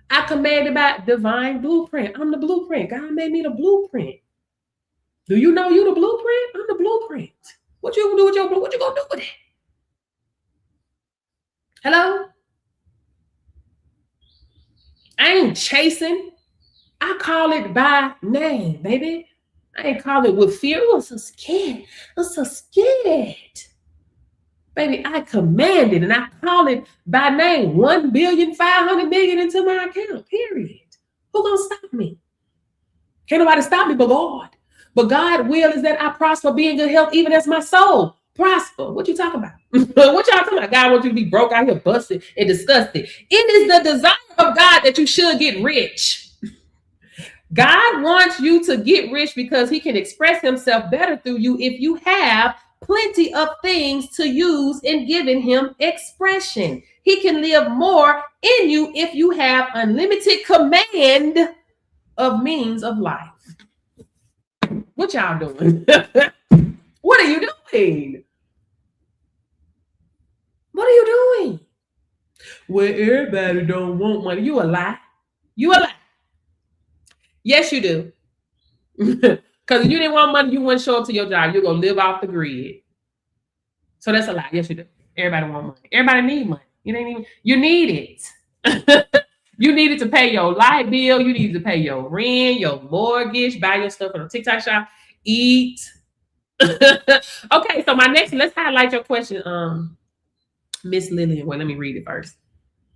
I commanded by divine blueprint. I'm the blueprint. God made me the blueprint. Do you know you the blueprint? I'm the blueprint. What you gonna do with your blueprint? What you gonna do with it? Hello? I ain't chasing. I call it by name, baby. I ain't call it with fear. Oh, I'm so scared. I'm so scared. Baby, I command it and I call it by name. 1,500,000,000 into my account, period. Who gonna stop me? Can't nobody stop me but God. But God's will is that I prosper, be in good health, even as my soul prosper. What you talking about? What y'all talking about? God wants you to be broke out here, busted and disgusted. It is the desire of God that you should get rich. God wants you to get rich because he can express himself better through you if you have plenty of things to use in giving him expression. He can live more in you if you have unlimited command of means of life. What y'all doing? What are you doing? What are you doing? Well, everybody don't want money. You a lie. You a lie. Yes, you do. Because if you didn't want money, you wouldn't show up to your job. You're going to live off the grid. So that's a lie. Yes, you do. Everybody want money. Everybody need money. You need it. You needed to pay your light bill. You need to pay your rent, your mortgage, buy your stuff from a TikTok shop, eat. Okay, so let's highlight your question, Miss Lillian. Well, let me read it first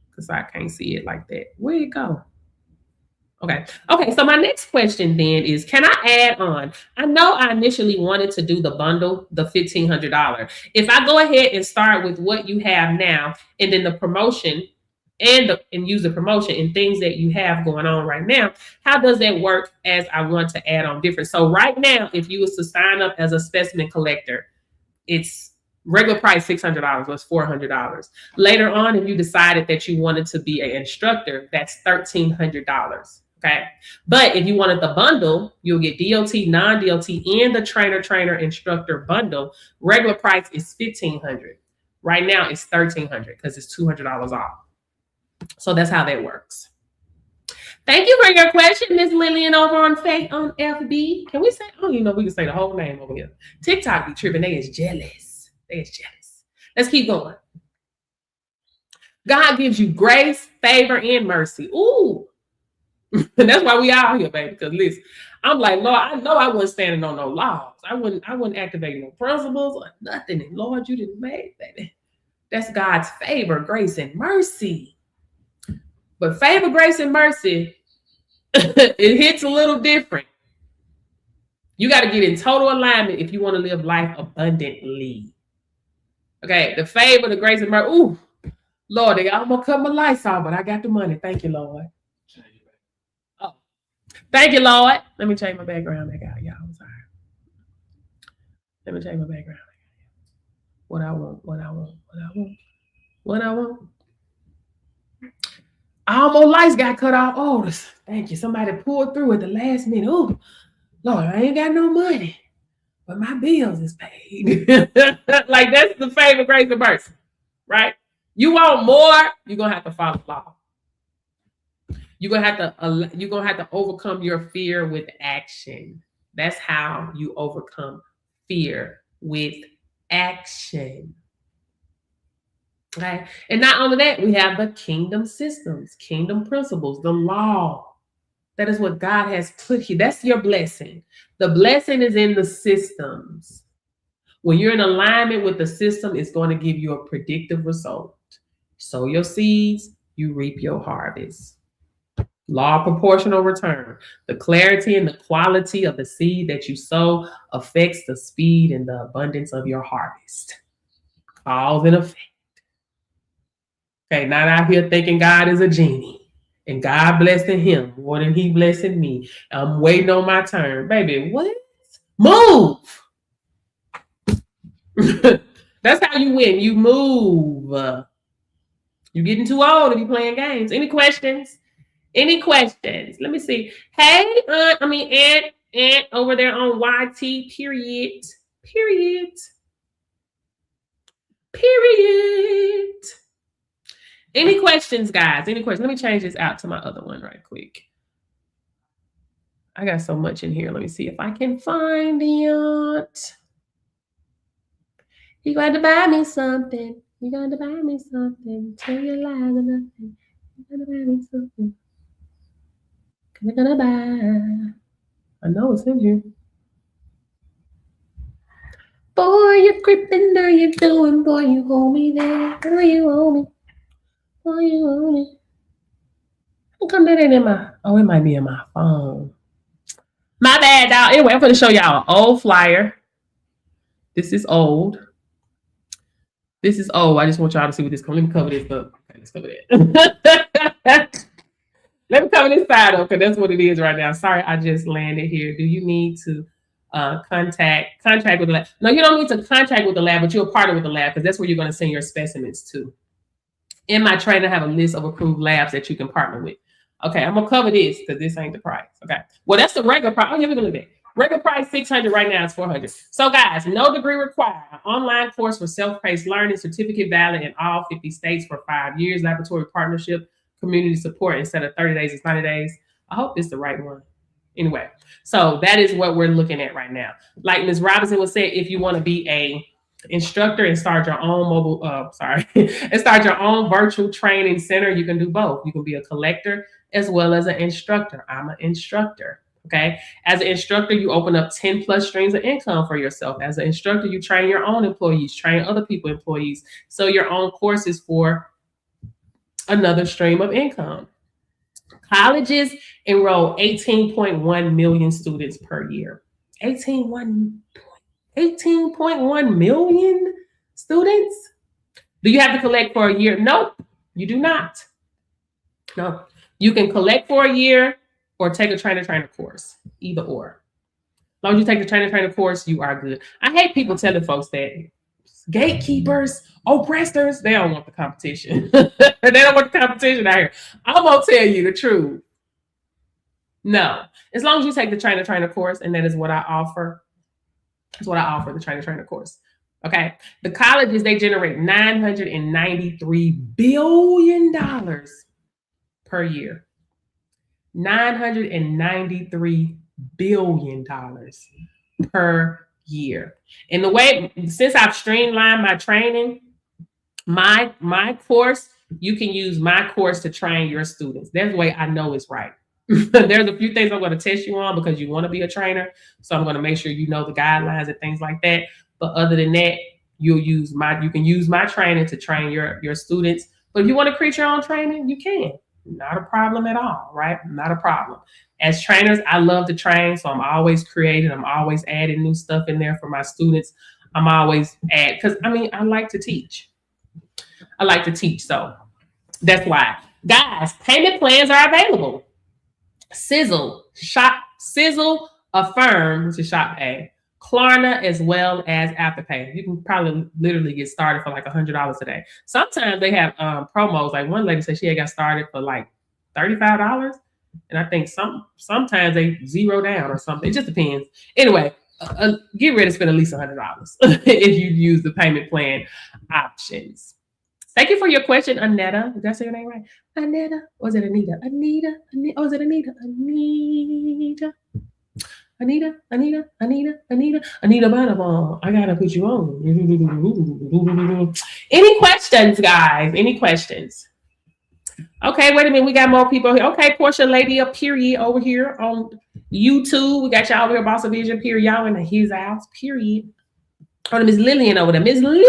because I can't see it like that. Where'd it go? Okay, so my next question then is, can I add on? I know I initially wanted to do the bundle, the $1,500. If I go ahead and start with what you have now, and then the promotion and use the promotion and things that you have going on right now, how does that work as I want to add on different? So right now, if you was to sign up as a specimen collector, it's regular price $600 was $400. Later on, if you decided that you wanted to be an instructor, that's $1,300. Okay. But if you wanted the bundle, you'll get DOT, non-DOT, and the trainer instructor bundle. Regular price is $1,500. Right now it's $1,300 because it's $200 off. So that's how that works. Thank you for your question, Miss Lillian over on FB. Can we say, we can say the whole name over here. TikTok be tripping. They is jealous. Let's keep going. God gives you grace, favor, and mercy. Ooh. And that's why we out here, baby. Because listen, I'm like, Lord, I know I wasn't standing on no laws. I wouldn't activate no principles or nothing. And Lord, you didn't make, baby. That's God's favor, grace, and mercy. But favor, grace, and mercy, it hits a little different. You got to get in total alignment if you want to live life abundantly. Okay, the favor, the grace, and mercy. Ooh, Lord, they almost cut my lights off, but I got the money. Thank you, Lord. Oh, thank you, Lord. Let me change my background back out, y'all. I'm sorry. Let me change my background. What I want. Almost lights got cut off. Oh, thank you. Somebody pulled through at the last minute. Oh, Lord, I ain't got no money, but my bills is paid. Like that's the favor, grace, and mercy, right? You want more, you're gonna have to follow the law. You're gonna have to overcome your fear with action. That's how you overcome fear, with action. Okay. And not only that, we have the kingdom systems, kingdom principles, the law. That is what God has put here. That's your blessing. The blessing is in the systems. When you're in alignment with the system, it's going to give you a predictive result. Sow your seeds, you reap your harvest. Law of proportional return. The clarity and the quality of the seed that you sow affects the speed and the abundance of your harvest. Cause and effect. Okay, not out here thinking God is a genie and God blessing him more than he blessing me. I'm waiting on my turn. Baby, what? Move. That's how you win. You move. You're getting too old to be playing games. Any questions? Let me see. Hey, Aunt over there on YT, period. Any questions, guys? Any questions? Let me change this out to my other one right quick. I got so much in here. Let me see if I can find it. You got to buy me something. Tell your lies or nothing. You got to buy me something. I'm gonna buy. I know it's in here. Boy, you're creeping, are you doing? Boy, you hold me there. Boy, you hold me. How come that ain't in my? Oh, it might be in my phone. My bad, dog. Anyway, I'm gonna show y'all an old flyer. This is old. I just want y'all to see what this. Let me cover this up. Okay, let's cover that. Let me cover this side up because that's what it is right now. Sorry, I just landed here. Do you need to contract with the lab? No, you don't need to contract with the lab, but you'll partner with the lab because that's where you're going to send your specimens to. In my training, I have a list of approved labs that you can partner with. Okay, I'm gonna cover this because this ain't the price. Okay, well that's the regular price. Oh, yeah, we're gonna look at Regular price $600 right now is $400. So guys, no degree required. An online course for self-paced learning, certificate valid in all 50 states for 5 years, laboratory partnership, community support. Instead of 30 days, it's 90 days. I hope it's the right one. Anyway, so that is what we're looking at right now. Like Ms. Robinson was saying, if you want to be a instructor and start your own and start your own virtual training center, you can do both. You can be a collector as well as an instructor. I'm an instructor. Okay. As an instructor, you open up 10 plus streams of income for yourself. As an instructor, you train your own employees, train other people employees, so your own courses for another stream of income. Colleges enroll 18.1 million students per year. 18.1 million students? Do you have to collect for a year? Nope, you do not. No, you can collect for a year or take a trainer course, either or. As long as you take the trainer course, you are good. I hate people telling folks that gatekeepers, oppressors, they don't want the competition. They don't want the competition out here. I'm gonna tell you the truth. No, as long as you take the trainer course, and that is what I offer. That's what I offer, the trainer course. Okay, the colleges, they generate $993 billion per year. $993 billion per year. And the way, since I've streamlined my training, my course, you can use my course to train your students. That's the way I know it's right. There's a few things I'm going to test you on because you want to be a trainer. So I'm going to make sure you know the guidelines and things like that. But other than that, you can use my training to train your students. But if you want to create your own training, you can. Not a problem at all, right? Not a problem. As trainers, I love to train, so I'm always creating. I'm always adding new stuff in there for my students. I'm always because I like to teach. I like to teach, so that's why. Guys, payment plans are available. Sizzle, Affirm, which is ShopPay, Klarna, as well as Afterpay. You can probably literally get started for like $100 a day. Sometimes they have promos. Like one lady said she had got started for like $35, and I think sometimes they zero down or something. It just depends. Anyway, get ready to spend at least $100 if you use the payment plan options. Thank you for your question, Aneta. Did I say your name right? Aneta? Or was it Anita? Anita? Oh, is it Anita? Anita Bonabon. I gotta put you on. Any questions, guys? Any questions? Okay, wait a minute. We got more people here. Okay, Portia Lady of Period over here on YouTube. We got y'all over here, Boss of Vision, period. Y'all in his house, period. Oh, Miss Lillian over there. Miss Lillian.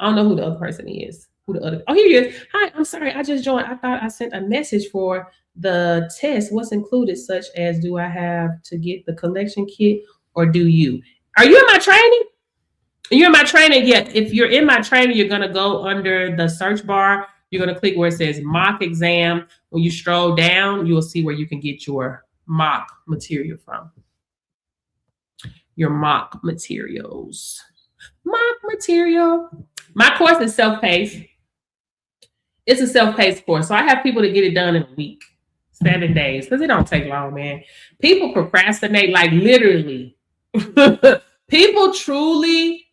I don't know who the other person is. Oh, here he is. Hi, I'm sorry. I just joined. I thought I sent a message for the test. What's included, such as do I have to get the collection kit or do you? Are you in my training? You're in my training? Yeah. If you're in my training, you're going to go under the search bar. You're going to click where it says mock exam. When you scroll down, you'll see where you can get your mock material from. Your mock materials. Mock material. My course is self-paced. It's a self-paced course. So I have people to get it done in a week, 7 days, because it don't take long, man. People procrastinate, like literally. People truly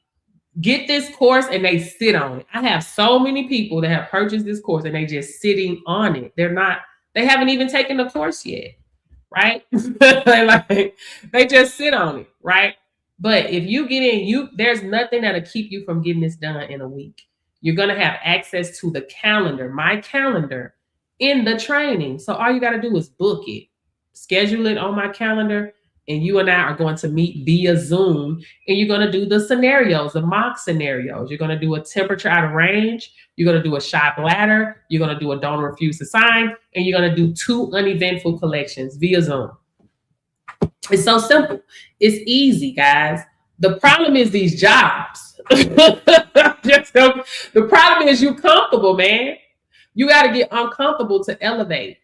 get this course and they sit on it. I have so many people that have purchased this course and they just sitting on it. They haven't even taken the course yet, right? They just sit on it, right? But if you get in, there's nothing that'll keep you from getting this done in a week. You're going to have access to the calendar, my calendar, in the training. So all you got to do is book it, schedule it on my calendar, and you and I are going to meet via Zoom, and you're going to do the scenarios, the mock scenarios. You're going to do a temperature out of range. You're going to do a shot bladder. You're going to do a don't refuse to sign, and you're going to do 2 uneventful collections via Zoom. It's so simple. It's easy, guys. The problem is these jobs. The problem is you're comfortable, man. You got to get uncomfortable to elevate.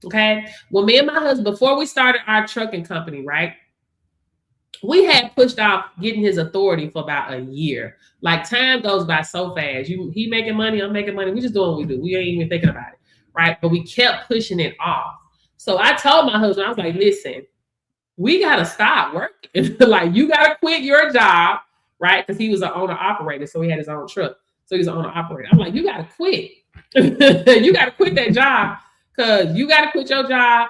Okay. Well, me and my husband, before we started our trucking company, right? We had pushed off getting his authority for about a year. Like time goes by so fast. He making money, I'm making money. We just doing what we do. We ain't even thinking about it. Right. But we kept pushing it off. So I told my husband, I was like, listen, we got to stop working. Like, you got to quit your job, right? Because he was an owner operator. So he had his own truck. So he was an owner operator. I'm like, you got to quit. You got to quit that job, because you got to quit your job.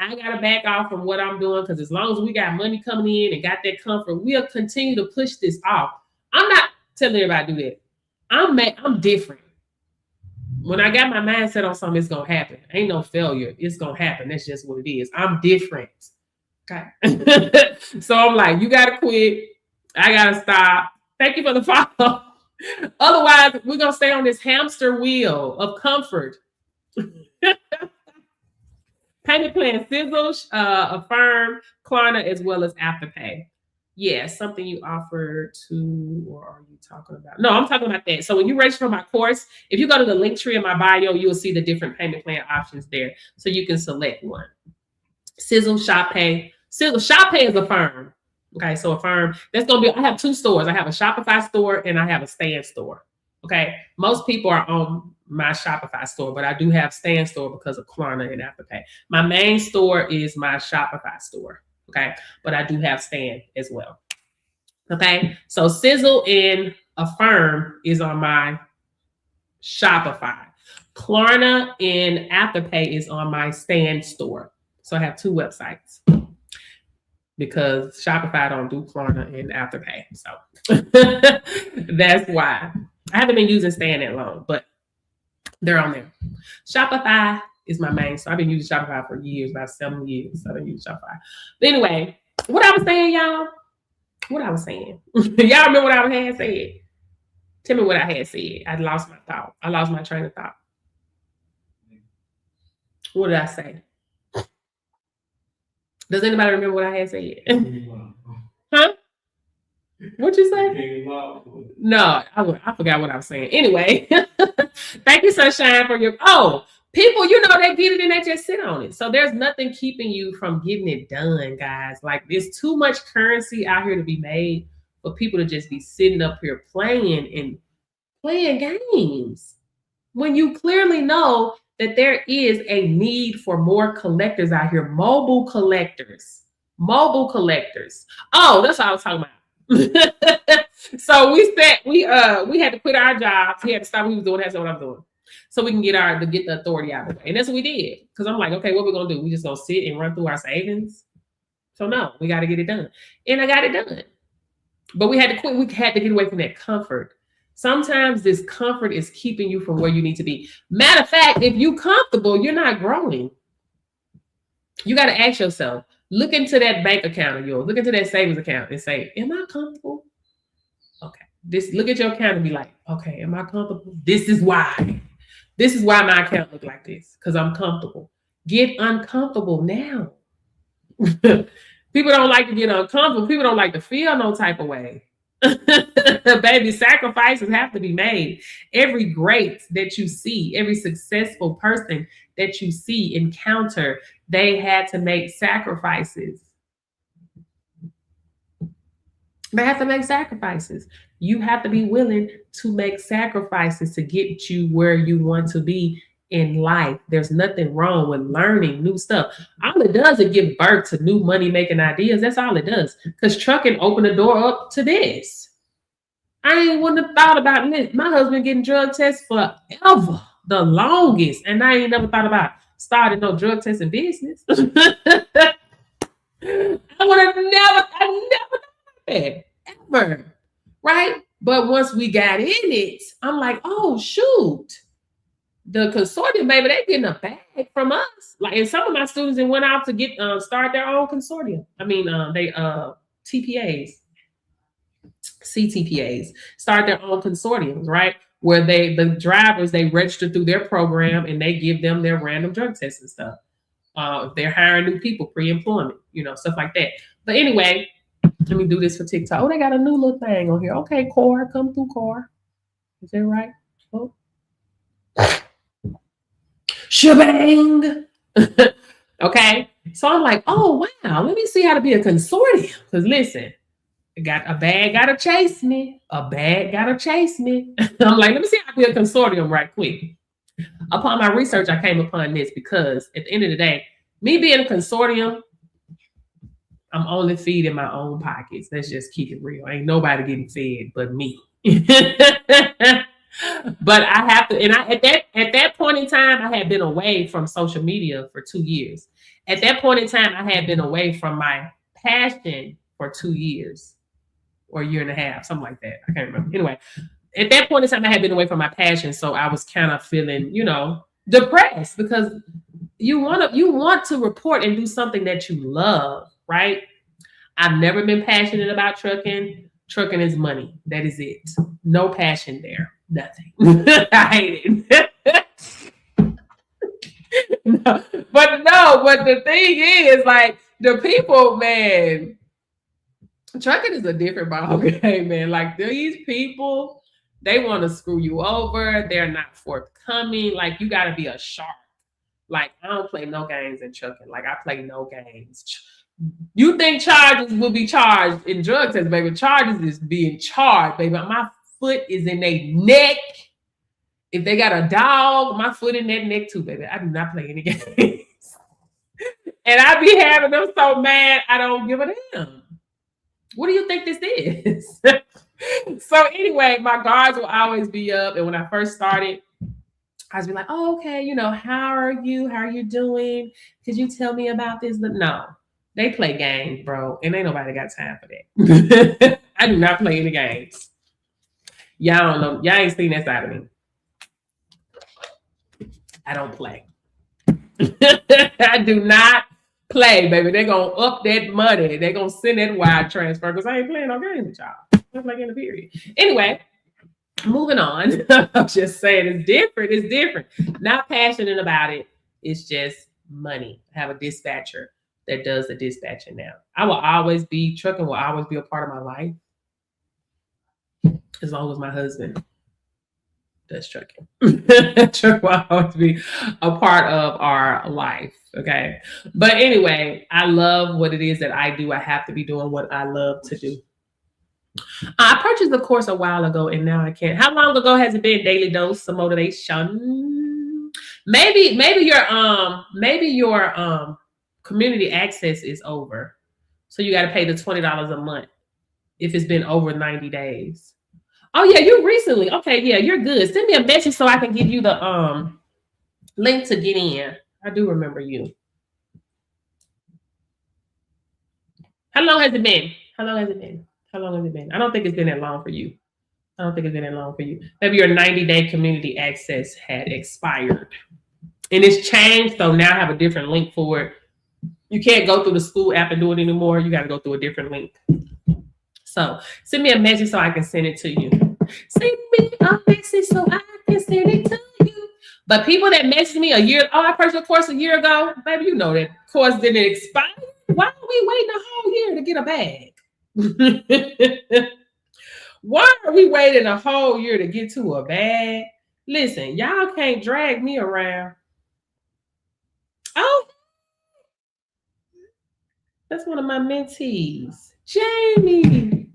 I got to back off from what I'm doing, because as long as we got money coming in and got that comfort, we'll continue to push this off. I'm not telling everybody to do that. I'm different. When I got my mindset on something, it's going to happen. Ain't no failure. It's going to happen. That's just what it is. I'm different. Okay. So I'm like, you got to quit. I got to stop. Thank you for the follow. Otherwise, we're going to stay on this hamster wheel of comfort. Payment plan, Sizzle, Affirm, Klarna, as well as Afterpay. Yeah, something you offer to, or are you talking about? No, I'm talking about that. So when you register for my course, if you go to the link tree in my bio, you'll see the different payment plan options there. So you can select one. Sizzle, ShopPay. Sizzle, ShopPay is Affirm. Okay, so Affirm, that's going to be, I have two stores. I have a Shopify store and I have a Stand store. Okay, most people are on my Shopify store, but I do have Stand store because of Klarna and Afterpay. My main store is my Shopify store. Okay, but I do have Stand as well. Okay, so Sizzle and Affirm is on my Shopify. Klarna and Afterpay is on my Stand store. So I have two websites because Shopify don't do Klarna and Afterpay. So that's why. I haven't been using Stand that long, but they're on there. Shopify is my main. So I've been using Shopify for years, about 7 years. I've been using Shopify. But anyway, what I was saying, y'all. What I was saying. Y'all remember what I had said? Tell me what I had said. I lost my thought. I lost my train of thought. What did I say? Does anybody remember what I had said? Huh? What'd you say? No, I forgot what I was saying. Anyway, thank you, Sunshine, for your... Oh, people, you know, they get it and they just sit on it. So there's nothing keeping you from getting it done, guys. Like, there's too much currency out here to be made for people to just be sitting up here playing games. When you clearly know that there is a need for more collectors out here, mobile collectors. Oh, that's what I was talking about. So we had to quit our jobs. We had to stop what we was doing. That's what I'm doing. So we can get the authority out of the way. And that's what we did. Because I'm like, okay, what we gonna do? We just gonna sit and run through our savings? So no, we got to get it done. And I got it done. But we had to quit. We had to get away from that comfort. Sometimes this comfort is keeping you from where you need to be. Matter of fact, if you're comfortable, you're not growing. You got to ask yourself, look into that bank account of yours, look into that savings account and say, am I comfortable? Okay. Look at your account and be like, okay, am I comfortable? This is why my account look like this, because I'm comfortable. Get uncomfortable now. People don't like to get uncomfortable. People don't like to feel no type of way. Baby, sacrifices have to be made. Every great that you see, every successful person that you see, encounter, they had to make sacrifices. They have to make sacrifices. You have to be willing to make sacrifices to get you where you want to be in life. There's nothing wrong with learning new stuff. All it does is give birth to new money-making ideas. That's all it does. Because trucking opened the door up to this. I wouldn't have thought about this. My husband getting drug tests forever, the longest. And I ain't never thought about starting no drug testing business. I never thought that, ever. Right? But once we got in it, I'm like, oh, shoot. The consortium, baby, they getting a bag from us. Like, and some of my students that went out to get start their own consortium. I mean, they TPAs, CTPAs, start their own consortiums, right? Where the drivers, they register through their program and they give them their random drug tests and stuff. If they're hiring new people, pre-employment, stuff like that. But anyway, let me do this for TikTok. Oh, they got a new little thing on here. Okay, Core, come through, Core. Is that right? Oh. Shebang. Okay, so I'm like, oh wow, let me see how to be a consortium. Because listen, a bag gotta chase me. I'm like, let me see how to be a consortium right quick. Upon my research, I came upon this because at the end of the day, me being a consortium, I'm only feeding my own pockets. Let's just keep it real. Ain't nobody getting fed but me. But I have to, and at that point in time, I had been away from social media for 2 years. At that point in time, I had been away from my passion for 2 years or a year and a half, something like that. I can't remember. Anyway, at that point in time, I had been away from my passion, so I was kind of feeling, depressed because you want to report and do something that you love, right? I've never been passionate about trucking. Trucking is money. That is it. No passion there. Nothing. I hate it. No, but the thing is, like, the people, man, trucking is a different ball game, man. Like, these people, they want to screw you over. They're not forthcoming. Like, you got to be a shark. Like, I don't play no games in trucking. Like, I play no games. You think charges will be charged in drug tests, baby? Charges is being charged, baby. My foot is in their neck. If they got a dog, my foot in that neck too, baby. I do not play any games. And I be having them so mad, I don't give a damn. What do you think this is? So anyway, my guards will always be up. And when I first started, I was be like, oh, okay, how are you? How are you doing? Could you tell me about this? But no. They play games, bro, and ain't nobody got time for that. I do not play any games. Y'all don't know. Y'all ain't seen that side of me. I don't play. I do not play, baby. They're going to up that money. They're going to send that wire transfer because I ain't playing no games with y'all. I'm like in the period. Anyway, moving on. I'm just saying it's different. It's different. Not passionate about it. It's just money. I have a dispatcher that does the dispatching now. Trucking will always be a part of my life. As long as my husband does trucking. Truck will always be a part of our life. Okay. But anyway, I love what it is that I do. I have to be doing what I love to do. I purchased the course a while ago and now I can't. How long ago has it been? Daily Dose of Motivation. Maybe your community access is over. So you got to pay the $20 a month if it's been over 90 days. Oh yeah, you recently. Okay, yeah, you're good. Send me a message so I can give you the link to get in. I do remember you. How long has it been? I don't think it's been that long for you. Maybe your 90-day community access had expired. And it's changed, so now I have a different link for it. You can't go through the school app and do it anymore. You got to go through a different link. So send me a message so I can send it to you. Send me a message so I can send it to you. But people that message me I purchased a course a year ago. Baby, you know that course didn't expire. Why are we waiting a whole year to get a bag? Why are we waiting a whole year to get to a bag? Listen, y'all can't drag me around. Oh, that's one of my mentees, Jamie.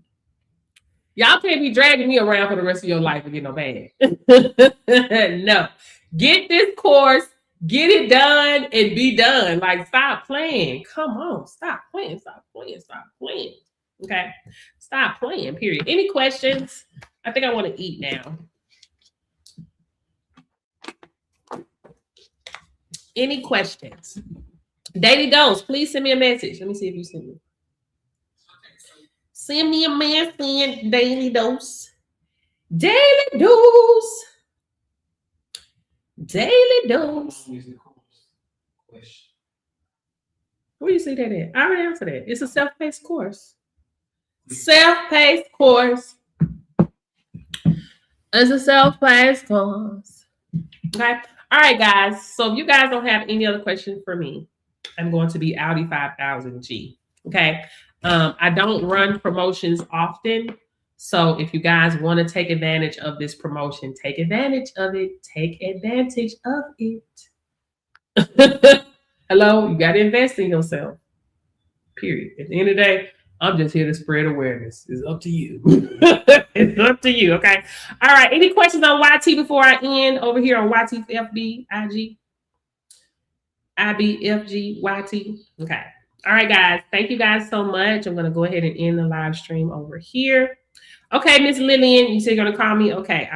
Y'all can't be dragging me around for the rest of your life and get no bag. No. Get this course, get it done, and be done. Like, stop playing. Come on. Stop playing. Okay? Stop playing, period. Any questions? I think I want to eat now. Any questions? Daily Dose, please send me a message. Let me see if you send me. Send me a message, Daily Dose. Daily Dose. Daily Dose. Where do you see that at? I already answered that. It's a self-paced course. Self-paced course. It's a self-paced course. Okay. All right, guys. So if you guys don't have any other questions for me, I'm going to be Audi 5000G. Okay. I don't run promotions often. So if you guys want to take advantage of this promotion, take advantage of it. Take advantage of it. Hello, you got to invest in yourself. Period. At the end of the day, I'm just here to spread awareness. It's up to you. It's up to you. Okay. All right. Any questions on YT before I end over here on YTFB IG? IBFG YT. Okay. All right, guys. Thank you guys so much. I'm going to go ahead and end the live stream over here. Okay, Miss Lillian, you said you're going to call me? Okay.